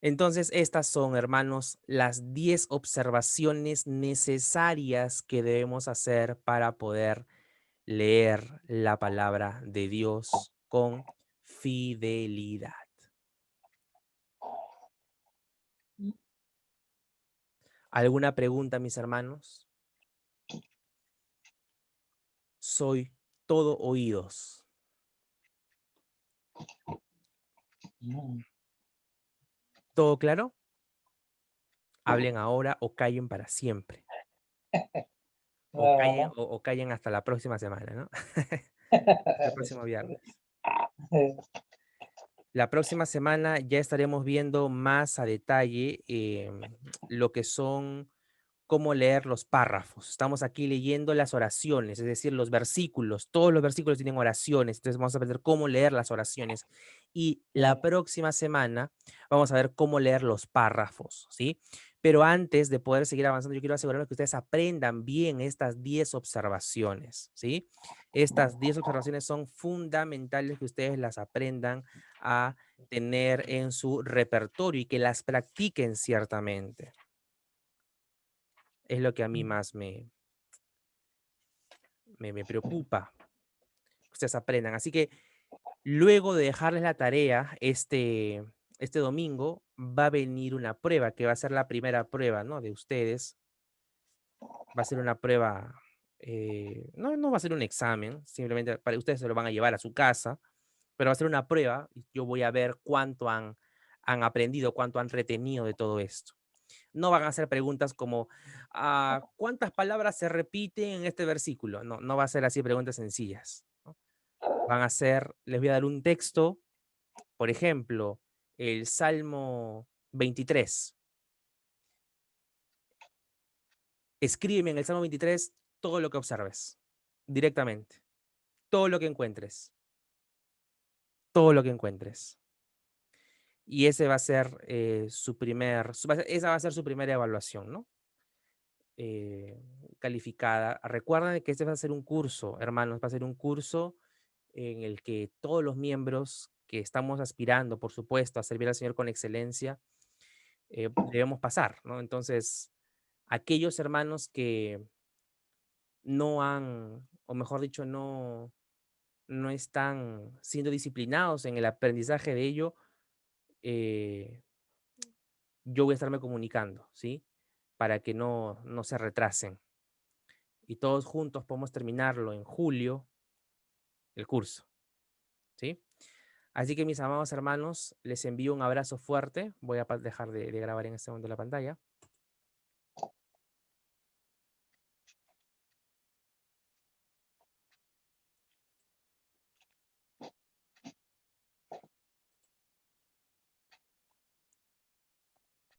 Entonces, estas son, hermanos, las 10 observaciones necesarias que debemos hacer para poder leer la palabra de Dios con fidelidad. ¿Alguna pregunta, mis hermanos? Soy todo oídos. ¿Todo claro? Hablen ahora o callen para siempre. O callen, Ajá. o callen hasta la próxima semana, ¿no? Hasta el próximo viernes. La próxima semana ya estaremos viendo más a detalle lo que son cómo leer los párrafos. Estamos aquí leyendo las oraciones, es decir, los versículos. Todos los versículos tienen oraciones, entonces vamos a aprender cómo leer las oraciones. Y la próxima semana vamos a ver cómo leer los párrafos, ¿sí? Pero antes de poder seguir avanzando, yo quiero asegurarme que ustedes aprendan bien estas 10 observaciones, ¿sí? Estas 10 observaciones son fundamentales que ustedes las aprendan a tener en su repertorio y que las practiquen ciertamente. Es lo que a mí más me preocupa, que ustedes aprendan. Así que luego de dejarles la tarea este domingo, va a venir una prueba, que va a ser la primera prueba, ¿no? De ustedes. Va a ser una prueba, no va a ser un examen, simplemente para ustedes se lo van a llevar a su casa, pero va a ser una prueba y yo voy a ver cuánto han aprendido, cuánto han retenido de todo esto. No van a hacer preguntas como, ¿cuántas palabras se repiten en este versículo? No, no va a ser así preguntas sencillas, ¿no? Van a ser, les voy a dar un texto, por ejemplo, el Salmo 23. Escríbeme en el Salmo 23 todo lo que observes, directamente, todo lo que encuentres, todo lo que encuentres. Y ese va a ser esa va a ser su primera evaluación, ¿no? Calificada. Recuerden que este va a ser un curso, hermanos, va a ser un curso en el que todos los miembros que estamos aspirando, por supuesto, a servir al Señor con excelencia, debemos pasar, ¿no? Entonces, aquellos hermanos que no han, o mejor dicho, no están siendo disciplinados en el aprendizaje de ello, yo voy a estarme comunicando, ¿sí? Para que no se retrasen. Y todos juntos podemos terminarlo en julio, el curso, ¿sí? Así que mis amados hermanos, les envío un abrazo fuerte. Voy a dejar de grabar en este momento la pantalla.